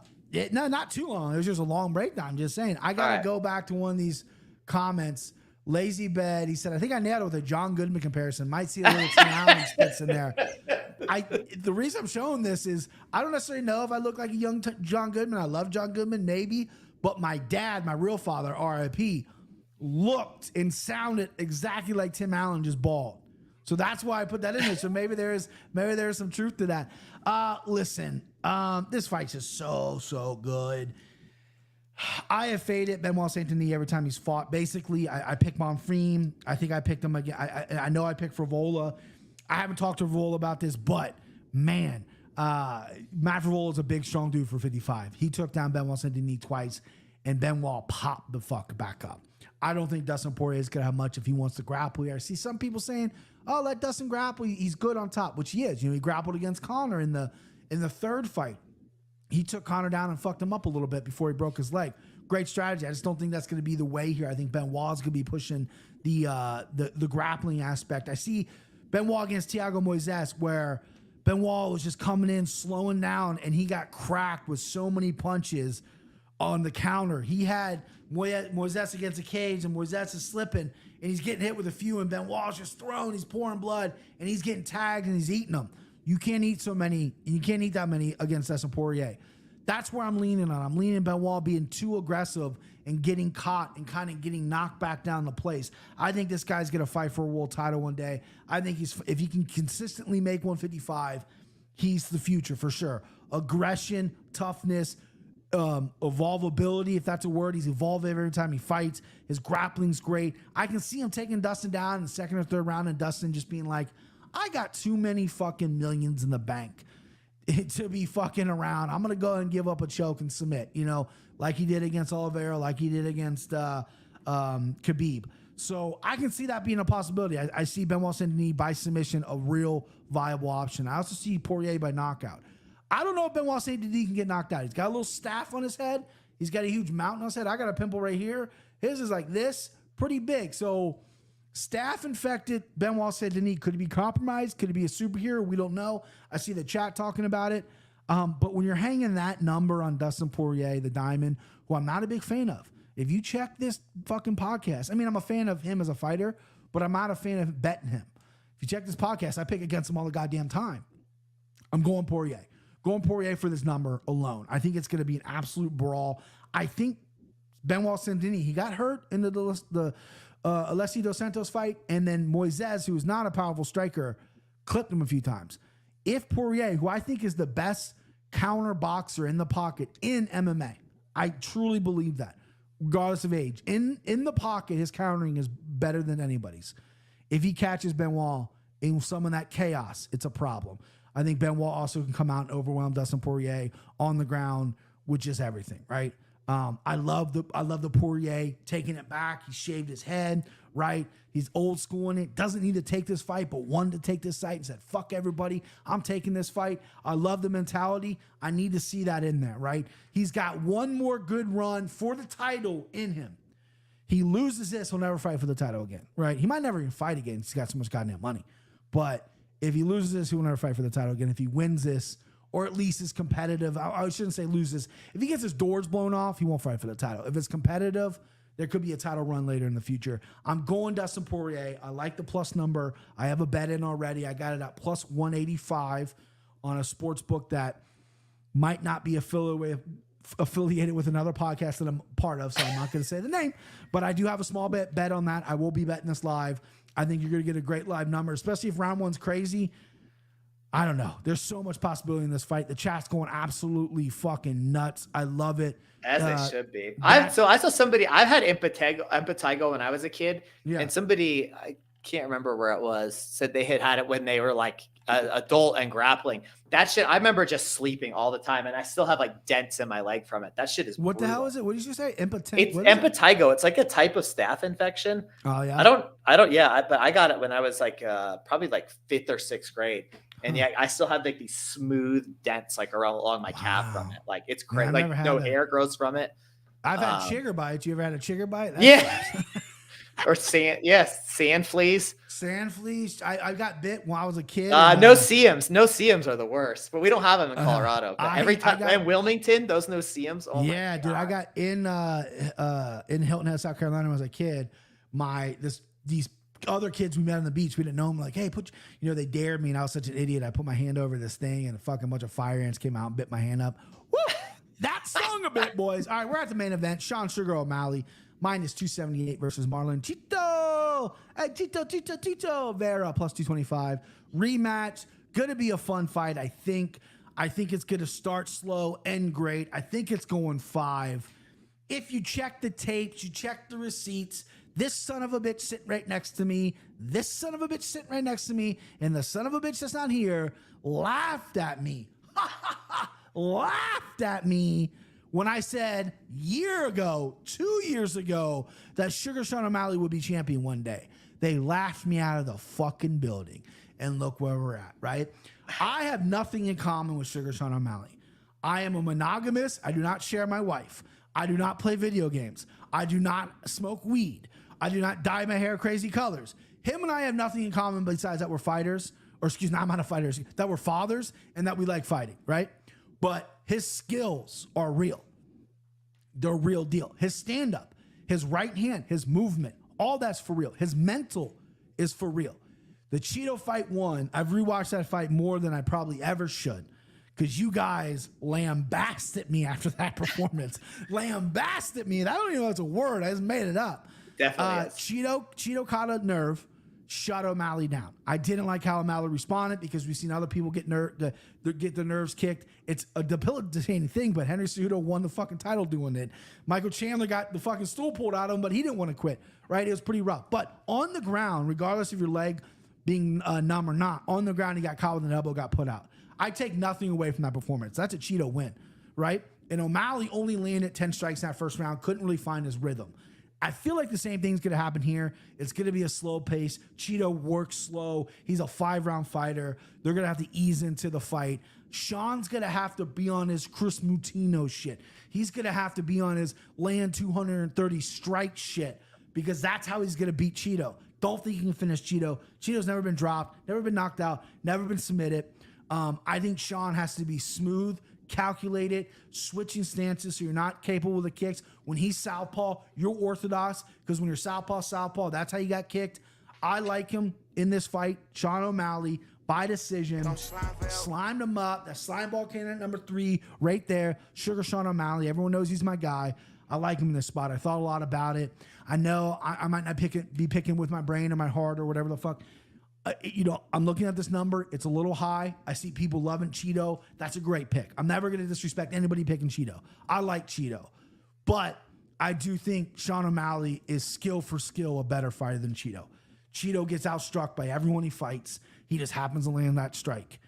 No, not too long. It was just a long breakdown. I'm just saying. I got to go back to one of these comments. Lazy Bed. He said, I think I nailed it with a John Goodman comparison. Might see a little Tim Allen spits in there. The reason I'm showing this is I don't necessarily know if I look like a young John Goodman. I love John Goodman, maybe. But my dad, my real father, RIP, looked and sounded exactly like Tim Allen, just bald. So that's why I put that in there. So maybe there is some truth to that. Listen, this fight's just so good. I have faded Benoit Saint-Denis every time he's fought. Basically, I pick Monfreme. I think I picked him again. I know I picked Frivola. I haven't talked to Frivola about this, but man, Matt Frivola is a big, strong dude for 55. He took down Benoit Saint-Denis twice, and Benoit popped the fuck back up. I don't think Dustin Poirier is going to have much if he wants to grapple here. I see some people saying, oh, let Dustin grapple. He's good on top, which he is. You know, he grappled against Conor in the third fight. He took Conor down and fucked him up a little bit before he broke his leg. Great strategy. I just don't think that's going to be the way here. I think Benoit's going to be pushing the grappling aspect. I see Benoit against Thiago Moises, where Benoit was just coming in, slowing down, and he got cracked with so many punches on the counter. He had Moises against a cage, and Moises is slipping, and he's getting hit with a few, and Benoit's just throwing, he's pouring blood, and he's getting tagged, and he's eating them. You can't eat so many, you can't eat that many against Dustin Poirier. That's where I'm leaning on. I'm leaning Benoit being too aggressive and getting caught and kind of getting knocked back down to place. I think this guy's going to fight for a world title one day. I think if he can consistently make 155, he's the future for sure. Aggression, toughness, evolvability, if that's a word. He's evolving every time he fights. His grappling's great. I can see him taking Dustin down in the second or third round and Dustin just being like, I got too many fucking millions in the bank to be fucking around. I'm going to go and give up a choke and submit, you know, like he did against Oliveira, like he did against Khabib. So I can see that being a possibility. I see Benoit Saint-Denis by submission a real viable option. I also see Poirier by knockout. I don't know if Benoit Saint-Denis can get knocked out. He's got a little staff on his head. He's got a huge mountain on his head. I got a pimple right here. His is like this, pretty big. So staph infected Benoit Saint-Denis. Could he be compromised? Could he be a superhero? We don't know. I see the chat talking about it. But when you're hanging that number on Dustin Poirier, the Diamond, who I'm not a big fan of, if you check this fucking podcast, I mean, I'm a fan of him as a fighter, but I'm not a fan of betting him. If you check this podcast, I pick against him all the goddamn time. I'm going Poirier. Going Poirier for this number alone. I think it's going to be an absolute brawl. I think Benoit Saint-Denis, he got hurt in the Oleksiejczuk dos Santos fight, and then Moises, who is not a powerful striker, clipped him a few times. If Poirier, who I think is the best counter boxer in the pocket in MMA, I truly believe that, regardless of age, in the pocket, his countering is better than anybody's. If he catches Benoit in some of that chaos, it's a problem. I think Benoit also can come out and overwhelm Dustin Poirier on the ground with just everything, right? I love the Poirier taking it back. He shaved his head, right? He's old school in it. Doesn't need to take this fight, but wanted to take this fight and said, fuck everybody. I'm taking this fight. I love the mentality. I need to see that in there, right? He's got one more good run for the title in him. He loses this, he'll never fight for the title again, right? He might never even fight again. He's got so much goddamn money. But if he loses this, he will never fight for the title again. If he wins this, or at least is competitive, I shouldn't say loses. If he gets his doors blown off, he won't fight for the title. If it's competitive, there could be a title run later in the future. I'm going Dustin Poirier. I like the plus number. I have a bet in already. I got it at plus 185 on a sports book that might not be affiliated with another podcast that I'm part of, so I'm not going to say the name. But I do have a small bet on that. I will be betting this live. I think you're going to get a great live number, especially if round one's crazy. I don't know. There's so much possibility in this fight. The chat's going absolutely fucking nuts. I love it. As it should be. I saw somebody, I've had impetigo when I was a kid, and somebody, I can't remember where it was, said they had it when they were like adult and grappling. That shit, I remember just sleeping all the time, and I still have like dents in my leg from it. That shit is what brutal. The hell is it? What did you say? It's impetigo. It's like a type of staph infection. Oh yeah. But I got it when I was like probably like 5th or 6th grade. And yeah, I still have like these smooth dents like along my calf from it. Like it's crazy. Yeah, like no hair grows from it. I've had chigger bites. You ever had a chigger bite? Yeah. Or sand fleas. Sand fleas. I got bit when I was a kid. No seams. No seams are the worst, but we don't have them in Colorado. But every time in Wilmington, those no seams. Oh yeah, dude. I got in Hilton Head, South Carolina when I was a kid. These other kids we met on the beach, we didn't know them. Like, hey, they dared me, and I was such an idiot. I put my hand over this thing, and a fucking bunch of fire ants came out and bit my hand up. Woo! That stung a bit, boys. All right, we're at the main event. Sean Sugar O'Malley. Minus 278 versus Marlon Tito. Hey, Tito. Vera plus 225. Rematch. Going to be a fun fight, I think. I think it's going to start slow, end great. I think it's going 5. If you check the tapes, you check the receipts, this son of a bitch sitting right next to me, this son of a bitch sitting right next to me, and the son of a bitch that's not here laughed at me. Laughed at me when I said 2 years ago, that Sugar Sean O'Malley would be champion one day. They laughed me out of the fucking building. And look where we're at, right? I have nothing in common with Sugar Sean O'Malley. I am a monogamous. I do not share my wife. I do not play video games. I do not smoke weed. I do not dye my hair crazy colors. Him and I have nothing in common besides that we're fighters. Or excuse me, I'm not a fighter. That we're fathers and that we like fighting, right? But his skills are real. They're real deal. His stand-up, his right hand, his movement, all that's for real. His mental is for real. The Cheeto fight one, I've rewatched that fight more than I probably ever should because you guys lambasted me after that performance. Lambasted me. And I don't even know if it's a word. I just made it up. Definitely is. Cheeto caught a nerve. Shut O'Malley down. I didn't like how O'Malley responded because we've seen other people get their nerves kicked. It's a debilitating thing, but Henry Cejudo won the fucking title doing it. Michael Chandler got the fucking stool pulled out of him, but he didn't want to quit, right? It was pretty rough. But on the ground, regardless of your leg being numb or not, on the ground, he got caught with an elbow, got put out. I take nothing away from that performance. That's a Cheeto win, right? And O'Malley only landed 10 strikes in that first round, couldn't really find his rhythm. I feel like the same thing's going to happen here. It's going to be a slow pace. Cheeto works slow. He's a 5-round fighter. They're going to have to ease into the fight. Sean's going to have to be on his Chris Mutino shit. He's going to have to be on his land 230 strike shit because that's how he's going to beat Cheeto. Don't think he can finish Cheeto. Cheeto's never been dropped, never been knocked out, never been submitted. I think Sean has to be smooth, calculated, switching stances so you're not capable of the kicks. When he's southpaw, you're orthodox because when you're southpaw, that's how you got kicked. I like him in this fight. Sean O'Malley by decision. Slimed him up. That slime ball cannon at number 3 right there. Sugar Sean O'Malley. Everyone knows he's my guy. I like him in this spot. I thought a lot about it. I know I might not be picking with my brain or my heart or whatever the fuck. I'm looking at this number. It's a little high. I see people loving Cheeto. That's a great pick. I'm never going to disrespect anybody picking Cheeto. I like Cheeto. But I do think Sean O'Malley is skill for skill a better fighter than Cheeto. Cheeto gets outstruck by everyone he fights. He just happens to land that strike.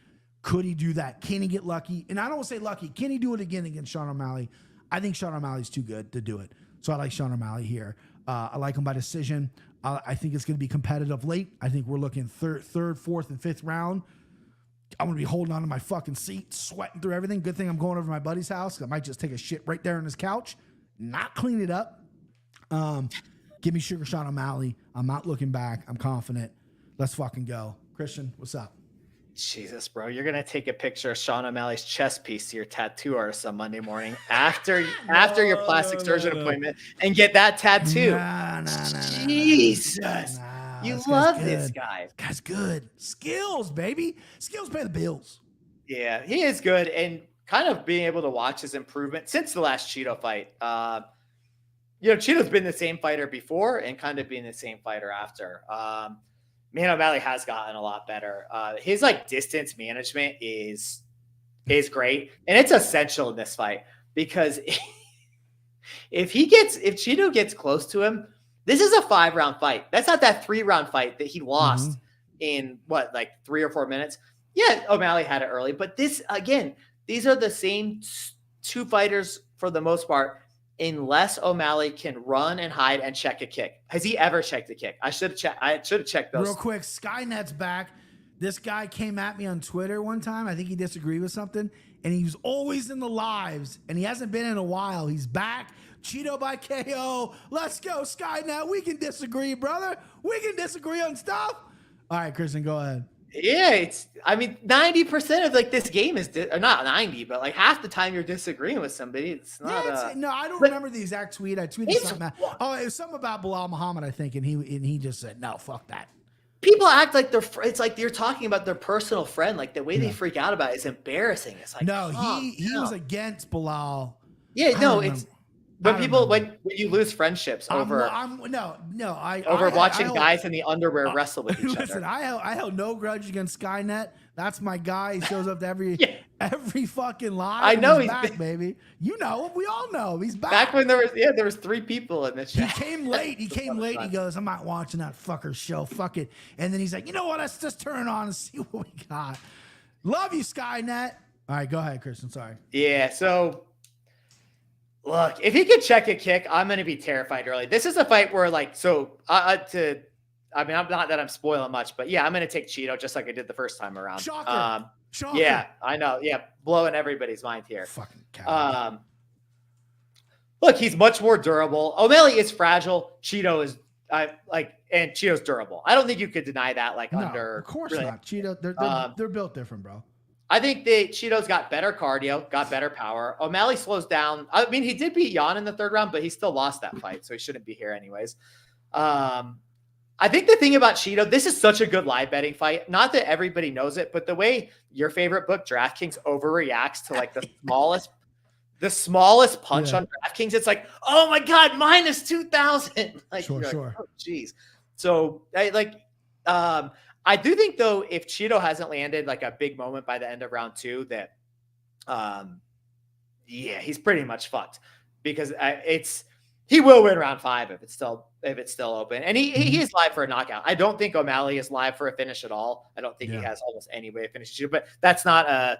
Could he do that? Can he get lucky? And I don't want to say lucky. Can he do it again against Sean O'Malley? I think Sean O'Malley's too good to do it. So I like Sean O'Malley here. I like him by decision. I think it's going to be competitive late. I think we're looking third, fourth, and fifth round. I'm going to be holding on to my fucking seat, sweating through everything. Good thing I'm going over to my buddy's house. I might just take a shit right there on his couch, not clean it up. Give me Sugar Sean O'Malley. I'm not looking back. I'm confident. Let's fucking go. Christian, what's up? Jesus, bro, you're gonna take a picture of Sean O'Malley's chest piece to your tattoo artist on Monday morning after your plastic surgeon appointment and get that tattoo. Nah. Jesus, you love this guy. This guy's good. Skills, baby. Skills pay the bills. Yeah, he is good, and kind of being able to watch his improvement since the last Cheeto fight. Cheeto's been the same fighter before and kind of being the same fighter after. Man, O'Malley has gotten a lot better. His distance management is great, and it's essential in this fight because if Cheeto gets close to him, this is a 5-round fight. That's not that 3-round fight that he lost in 3 or 4 minutes. Yeah, O'Malley had it early, but these are the same 2 fighters for the most part. Unless O'Malley can run and hide and check a kick. Has he ever checked a kick? I should have checked those. Real quick, Skynet's back. This guy came at me on Twitter one time. I think he disagreed with something, and he was always in the lives, and he hasn't been in a while. He's back. Cheeto by KO. Let's go, Skynet. We can disagree, brother. We can disagree on stuff. All right, Christian, go ahead. Yeah, 90% of like this game is or not 90, but like half the time you're disagreeing with somebody. It's not. No, I don't remember the exact tweet. I tweeted something. It was something about Bilal Muhammad, I think, and he just said, "No, fuck that." People act like it's like you're talking about their personal friend. Like the way they freak out about it is embarrassing. It's like, no, he was against Bilal. Yeah, no, it's when you lose friendships over watching guys in the underwear wrestle with each other. Listen, I held no grudge against Skynet. That's my guy. He shows up to every fucking live. I know he's back, baby. You know, we all know he's back. Back when there was 3 people in the chat. He came late. He goes, I'm not watching that fucker show. Fuck it. And then he's like, you know what? Let's just turn on and see what we got. Love you, Skynet. All right, go ahead, Christian. Sorry. Yeah. So look, if he could check a kick, I'm going to be terrified early. This is a fight where I'm not that I'm spoiling much, but yeah, I'm going to take Cheeto just like I did the first time around. Shocker. Yeah, I know. Yeah, blowing everybody's mind here. Fucking cow. Look, he's much more durable. O'Malley is fragile. Cheeto is and Cheeto's durable. I don't think you could deny that. Of course not. Cheeto, they're built different, bro. I think Cheeto's got better cardio, got better power. O'Malley slows down. I mean, he did beat Jan in the 3rd round, but he still lost that fight, so he shouldn't be here anyways. I think the thing about Cheeto, this is such a good live betting fight. Not that everybody knows it, but the way your favorite book, DraftKings, overreacts to like the smallest punch on DraftKings, it's like, oh my God, -2,000. Like, sure. Oh, geez. So I do think though, if Cheeto hasn't landed like a big moment by the end of round 2, that, he's pretty much fucked because he will win round 5 if it's still open, and he is live for a knockout. I don't think O'Malley is live for a finish at all. I don't think he has almost any way of finishing, but that's not a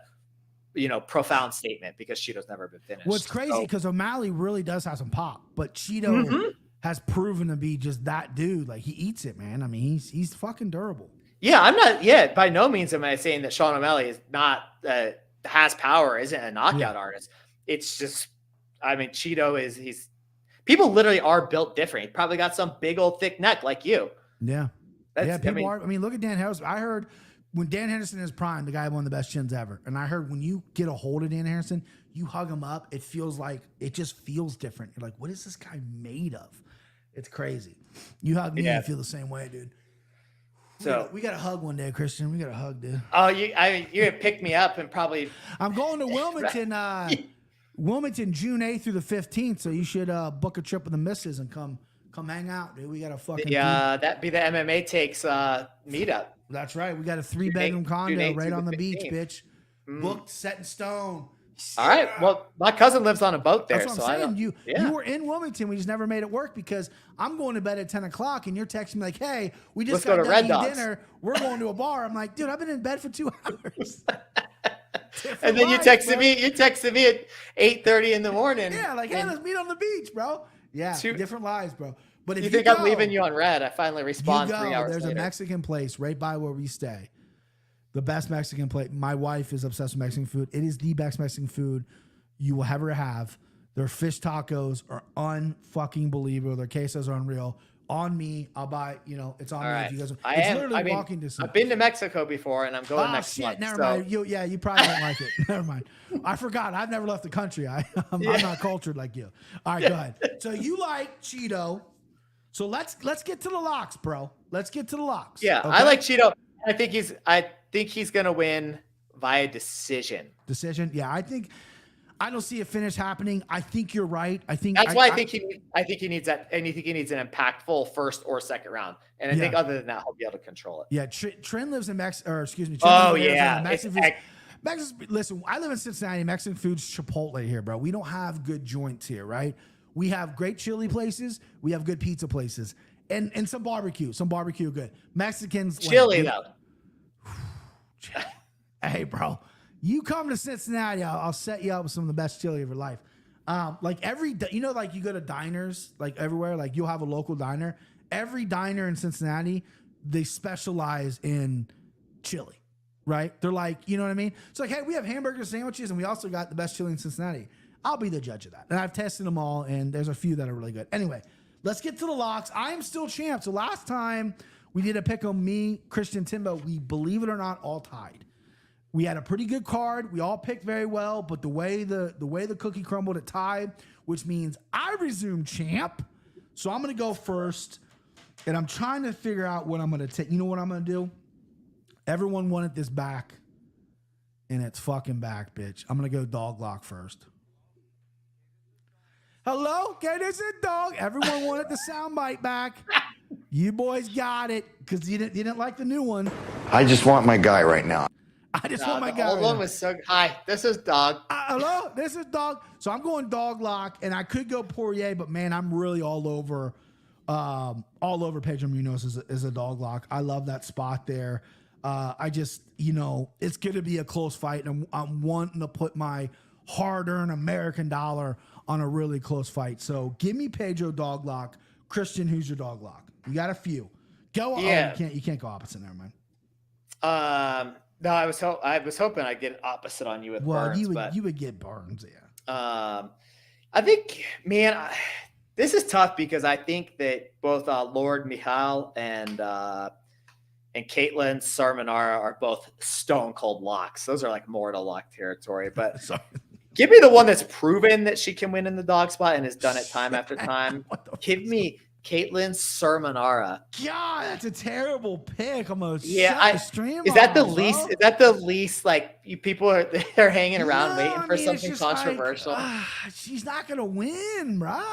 profound statement because Cheeto's never been finished. What's crazy because O'Malley really does have some pop, but Cheeto has proven to be just that dude. Like he eats it, man. I mean, he's fucking durable. Yeah, I'm not. Yeah, by no means am I saying that Sean O'Malley is not has power, isn't a knockout artist. It's just, I mean, Cheeto he's. People literally are built different. He probably got some big old thick neck like you. Yeah. People are. I mean, look at Dan Henderson. I heard when Dan Henderson is prime, the guy had one of the best chins ever. And I heard when you get a hold of Dan Henderson, you hug him up. It just feels different. You're like, what is this guy made of? It's crazy. You hug me, you feel the same way, dude. So we got to hug one day, Christian. We got to hug, dude. Oh, you're gonna pick me up and probably. I'm going to Wilmington. Wilmington, June 8th through the 15th. So you should book a trip with the missus and come hang out, dude. We got a fucking that'd be the MMA Takes meetup. That's right. We got a 3-bedroom condo right on the beach, bitch. Booked, set in stone. All right. Well, my cousin lives on a boat there. That's what I'm saying. You were in Wilmington. We just never made it work because I'm going to bed at 10 o'clock and you're texting me like, hey, we just got done eating dinner. We're going to a bar. I'm like, dude, I've been in bed for 2 hours. And then you texted me at 8:30 in the morning. Yeah, like, hey, let's meet on the beach, bro. Yeah, different lives, bro. But if you think I'm leaving you on red, I finally respond 3 hours There's later. a Mexican place right by where we stay. The best Mexican place. My wife is obsessed with Mexican food. It is the best Mexican food you will ever have. Their fish tacos are unfucking believable. Their quesos are unreal. On me, I'll buy. It's on me. Right. If you guys. Literally walking distance. I've been to Mexico before, and I'm going next month. Never mind. You probably don't like it. Never mind. I forgot. I've never left the country. I'm not cultured like you. All right, go ahead. So you like Cheeto. So let's get to the locks, bro. Let's get to the locks. Yeah, okay? I like Cheeto. I think he's gonna win via decision. Decision? Yeah, I don't see a finish happening. I think you're right. I think I think he needs that, and I think he needs an impactful first or second round. And I think other than that, he'll be able to control it. Yeah, Trent lives in Mexico. Listen, I live in Cincinnati. Mexican food's Chipotle here, bro. We don't have good joints here, right? We have great chili places. We have good pizza places, and some barbecue. Some barbecue good. Mexicans chili though. Hey, bro. You come to Cincinnati, I'll set you up with some of the best chili of your life. Like you go to diners, like everywhere, like you'll have a local diner. Every diner in Cincinnati, they specialize in chili, right? They're like, you know what I mean? It's like, hey, we have hamburger sandwiches and we also got the best chili in Cincinnati. I'll be the judge of that. And I've tested them all, and there's a few that are really good. Anyway, let's get to the locks. I am still champ. So last time we did a pick on me, Christian, Timbo. We, believe it or not, all tied. We had a pretty good card. We all picked very well, but the way the cookie crumbled, it tied, which means I resume champ. So I'm going to go first, and I'm trying to figure out what I'm going to take. You know what I'm going to do? Everyone wanted this back, and it's fucking back, bitch. I'm going to go dog lock first. Hello? Okay, this is dog. Everyone wanted the soundbite back. You boys got it because you didn't like the new one. I just want my guy right now. I just want my guy. The old one was so. Hi, this is dog. Hello, this is dog. So I'm going dog lock, and I could go Poirier, but man, I'm really all over Pedro Munhoz is a dog lock. I love that spot there. I just, it's going to be a close fight, and I'm wanting to put my hard-earned American dollar on a really close fight. So give me Pedro dog lock. Christian, who's your dog lock? You got a few. Go. Yeah. Oh, you can't go opposite. Never mind. No, I was hoping I'd get opposite on you with Burns. You would get Burns, yeah. I think, man, this is tough because I think that both Lord Michal and Caitlin Sarmanara are both stone cold locks. Those are like mortal lock territory. But give me the one that's proven that she can win in the dog spot and has done it time after time. Give me Caitlin Sarmanara. God, that's a terrible pick. I'm gonna stream. Is that the least? Is that the least? Like people they're hanging around waiting for something controversial. Like, she's not gonna win, bro.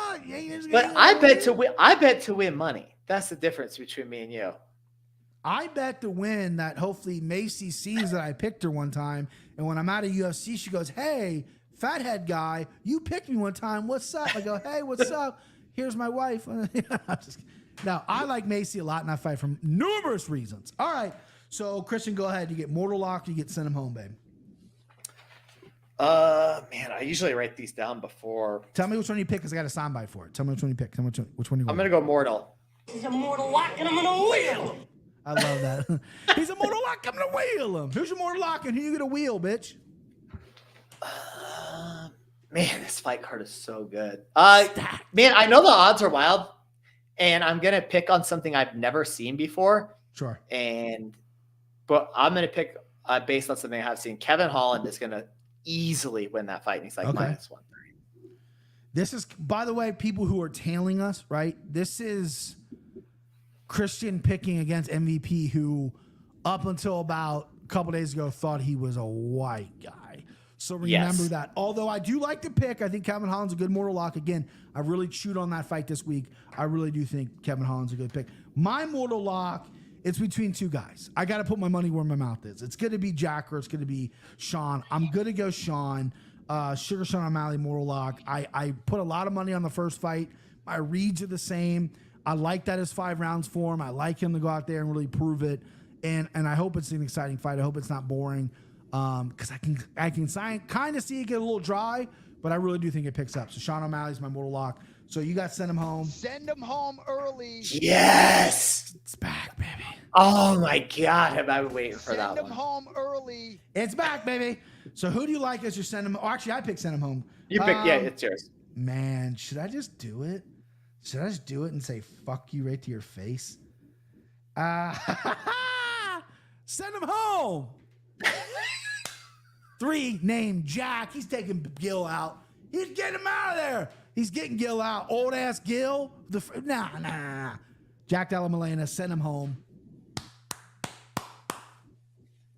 But I bet to win. I bet to win money. That's the difference between me and you. I bet to win that hopefully Macy sees that I picked her one time, and when I'm out of UFC, she goes, "Hey, fathead guy, you picked me one time. What's up?" I go, "Hey, what's up? Here's my wife." Now, I like Macy a lot in that fight for numerous reasons. All right, so Christian, go ahead. You get mortal lock. You get send him home, babe. Man, I usually write these down before. Tell me which one you pick because I got a soundbite for it. Tell me which one you pick. Tell me which one you. I'm gonna go mortal. He's a mortal lock, and I'm gonna wheel him. I love that. He's a mortal lock. I'm gonna wheel him. Who's your mortal lock, and who you gonna wheel, bitch? Man, this fight card is so good. Man, I know the odds are wild, and I'm gonna pick on something I've never seen before. Sure. But I'm gonna pick based on something I have seen. Kevin Holland is gonna easily win that fight, and he's like -130. This is, by the way, people who are tailing us, right? This is Christian picking against MVP, who up until about a couple days ago thought he was a white guy. So remember that. Although I do like the pick, I think Kevin Holland's a good mortal lock. Again, I really chewed on that fight this week. I really do think Kevin Holland's a good pick. My mortal lock, it's between two guys. I got to put my money where my mouth is. It's going to be Jack or it's going to be Sean. I'm going to go Sean. Sugar Sean O'Malley, mortal lock. I put a lot of money on the first fight. My reads are the same. I like that as 5 rounds for him. I like him to go out there and really prove it. And I hope it's an exciting fight. I hope it's not boring. Because I can kind of see it get a little dry, but I really do think it picks up. So Sean O'Malley's my mortal lock. So you got to send him home. Send him home early. Yes, it's back, baby. Oh my God, have I been waiting for that one? Send him home early. It's back, baby. So who do you like as your send him? Oh, actually, I picked send him home. You pick, yeah, it's yours. Man, should I just do it? Should I just do it and say fuck you right to your face? Send him home. 3 named Jack. He's taking Gil out. He's getting him out of there. He's getting Gil out. Old ass Gil. Nah. Jack Della Maddalena, send him home.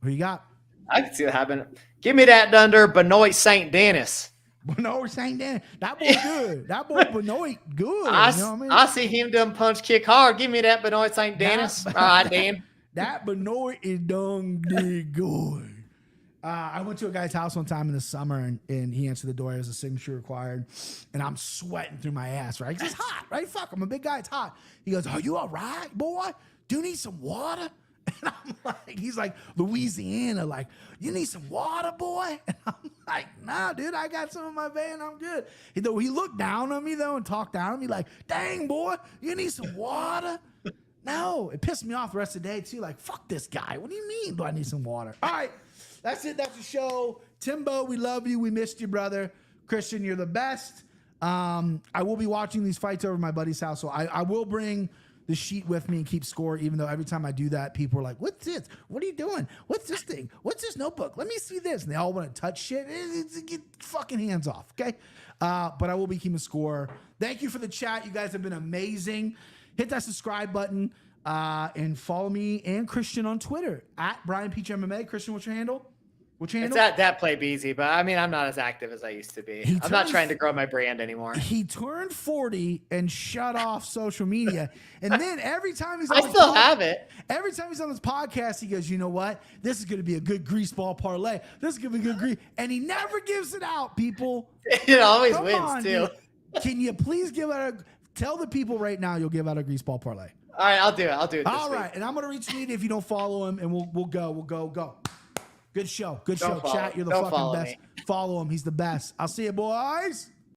Who you got? I can see that happening. Give me that under Benoit St. Denis. Benoit St. Denis. That boy good. That boy Benoit good. I you know what I mean? I see him done punch kick hard. Give me that Benoit St. Denis. All right, Dan. That Benoit is done good. I went to a guy's house one time in the summer, and he answered the door. It was a signature required, and I'm sweating through my ass, right? 'Cause it's hot, right? Fuck, I'm a big guy. It's hot. He goes, "Are you all right, boy? Do you need some water?" And I'm like, he's like, Louisiana, like, "You need some water, boy?" And I'm like, "Nah, dude, I got some in my van. I'm good." He looked down on me, though, and talked down on me like, "Dang, boy, you need some water?" No, it pissed me off the rest of the day too. Like, fuck this guy. What do you mean? Do I need some water? All right, that's it. That's the show. Timbo, we love you. We missed you, brother. Christian, you're the best. I will be watching these fights over at my buddy's house, so I will bring the sheet with me and keep score, even though every time I do that, people are like, what's this? What are you doing? What's this thing? What's this notebook? Let me see this. And they all want to touch shit. Get fucking hands off, okay? But I will be keeping score. Thank you for the chat. You guys have been amazing. Hit that subscribe button and follow me and Christian on Twitter at Brian Peach MMA. Christian, what's your handle? What's your handle? It's that play Beezy, but I mean, I'm not as active as I used to be. I'm not trying to grow my brand anymore. He turned 40 and shut off social media. And then every time he's on I still have it. Every time he's on this podcast, he goes, you know what? This is going to be a good grease ball parlay. This is going to be a good grease. And he never gives it out, people. It always Come wins, on, too. Dude. Can you please tell the people right now you'll give out a grease ball parlay? All right, I'll do it. This All week. right. And I'm going to retweet it if you don't follow him, and we'll go. Good show. Good show. Don't Chat, you're the don't fucking follow best. me. Follow him. He's the best. I'll see you, boys.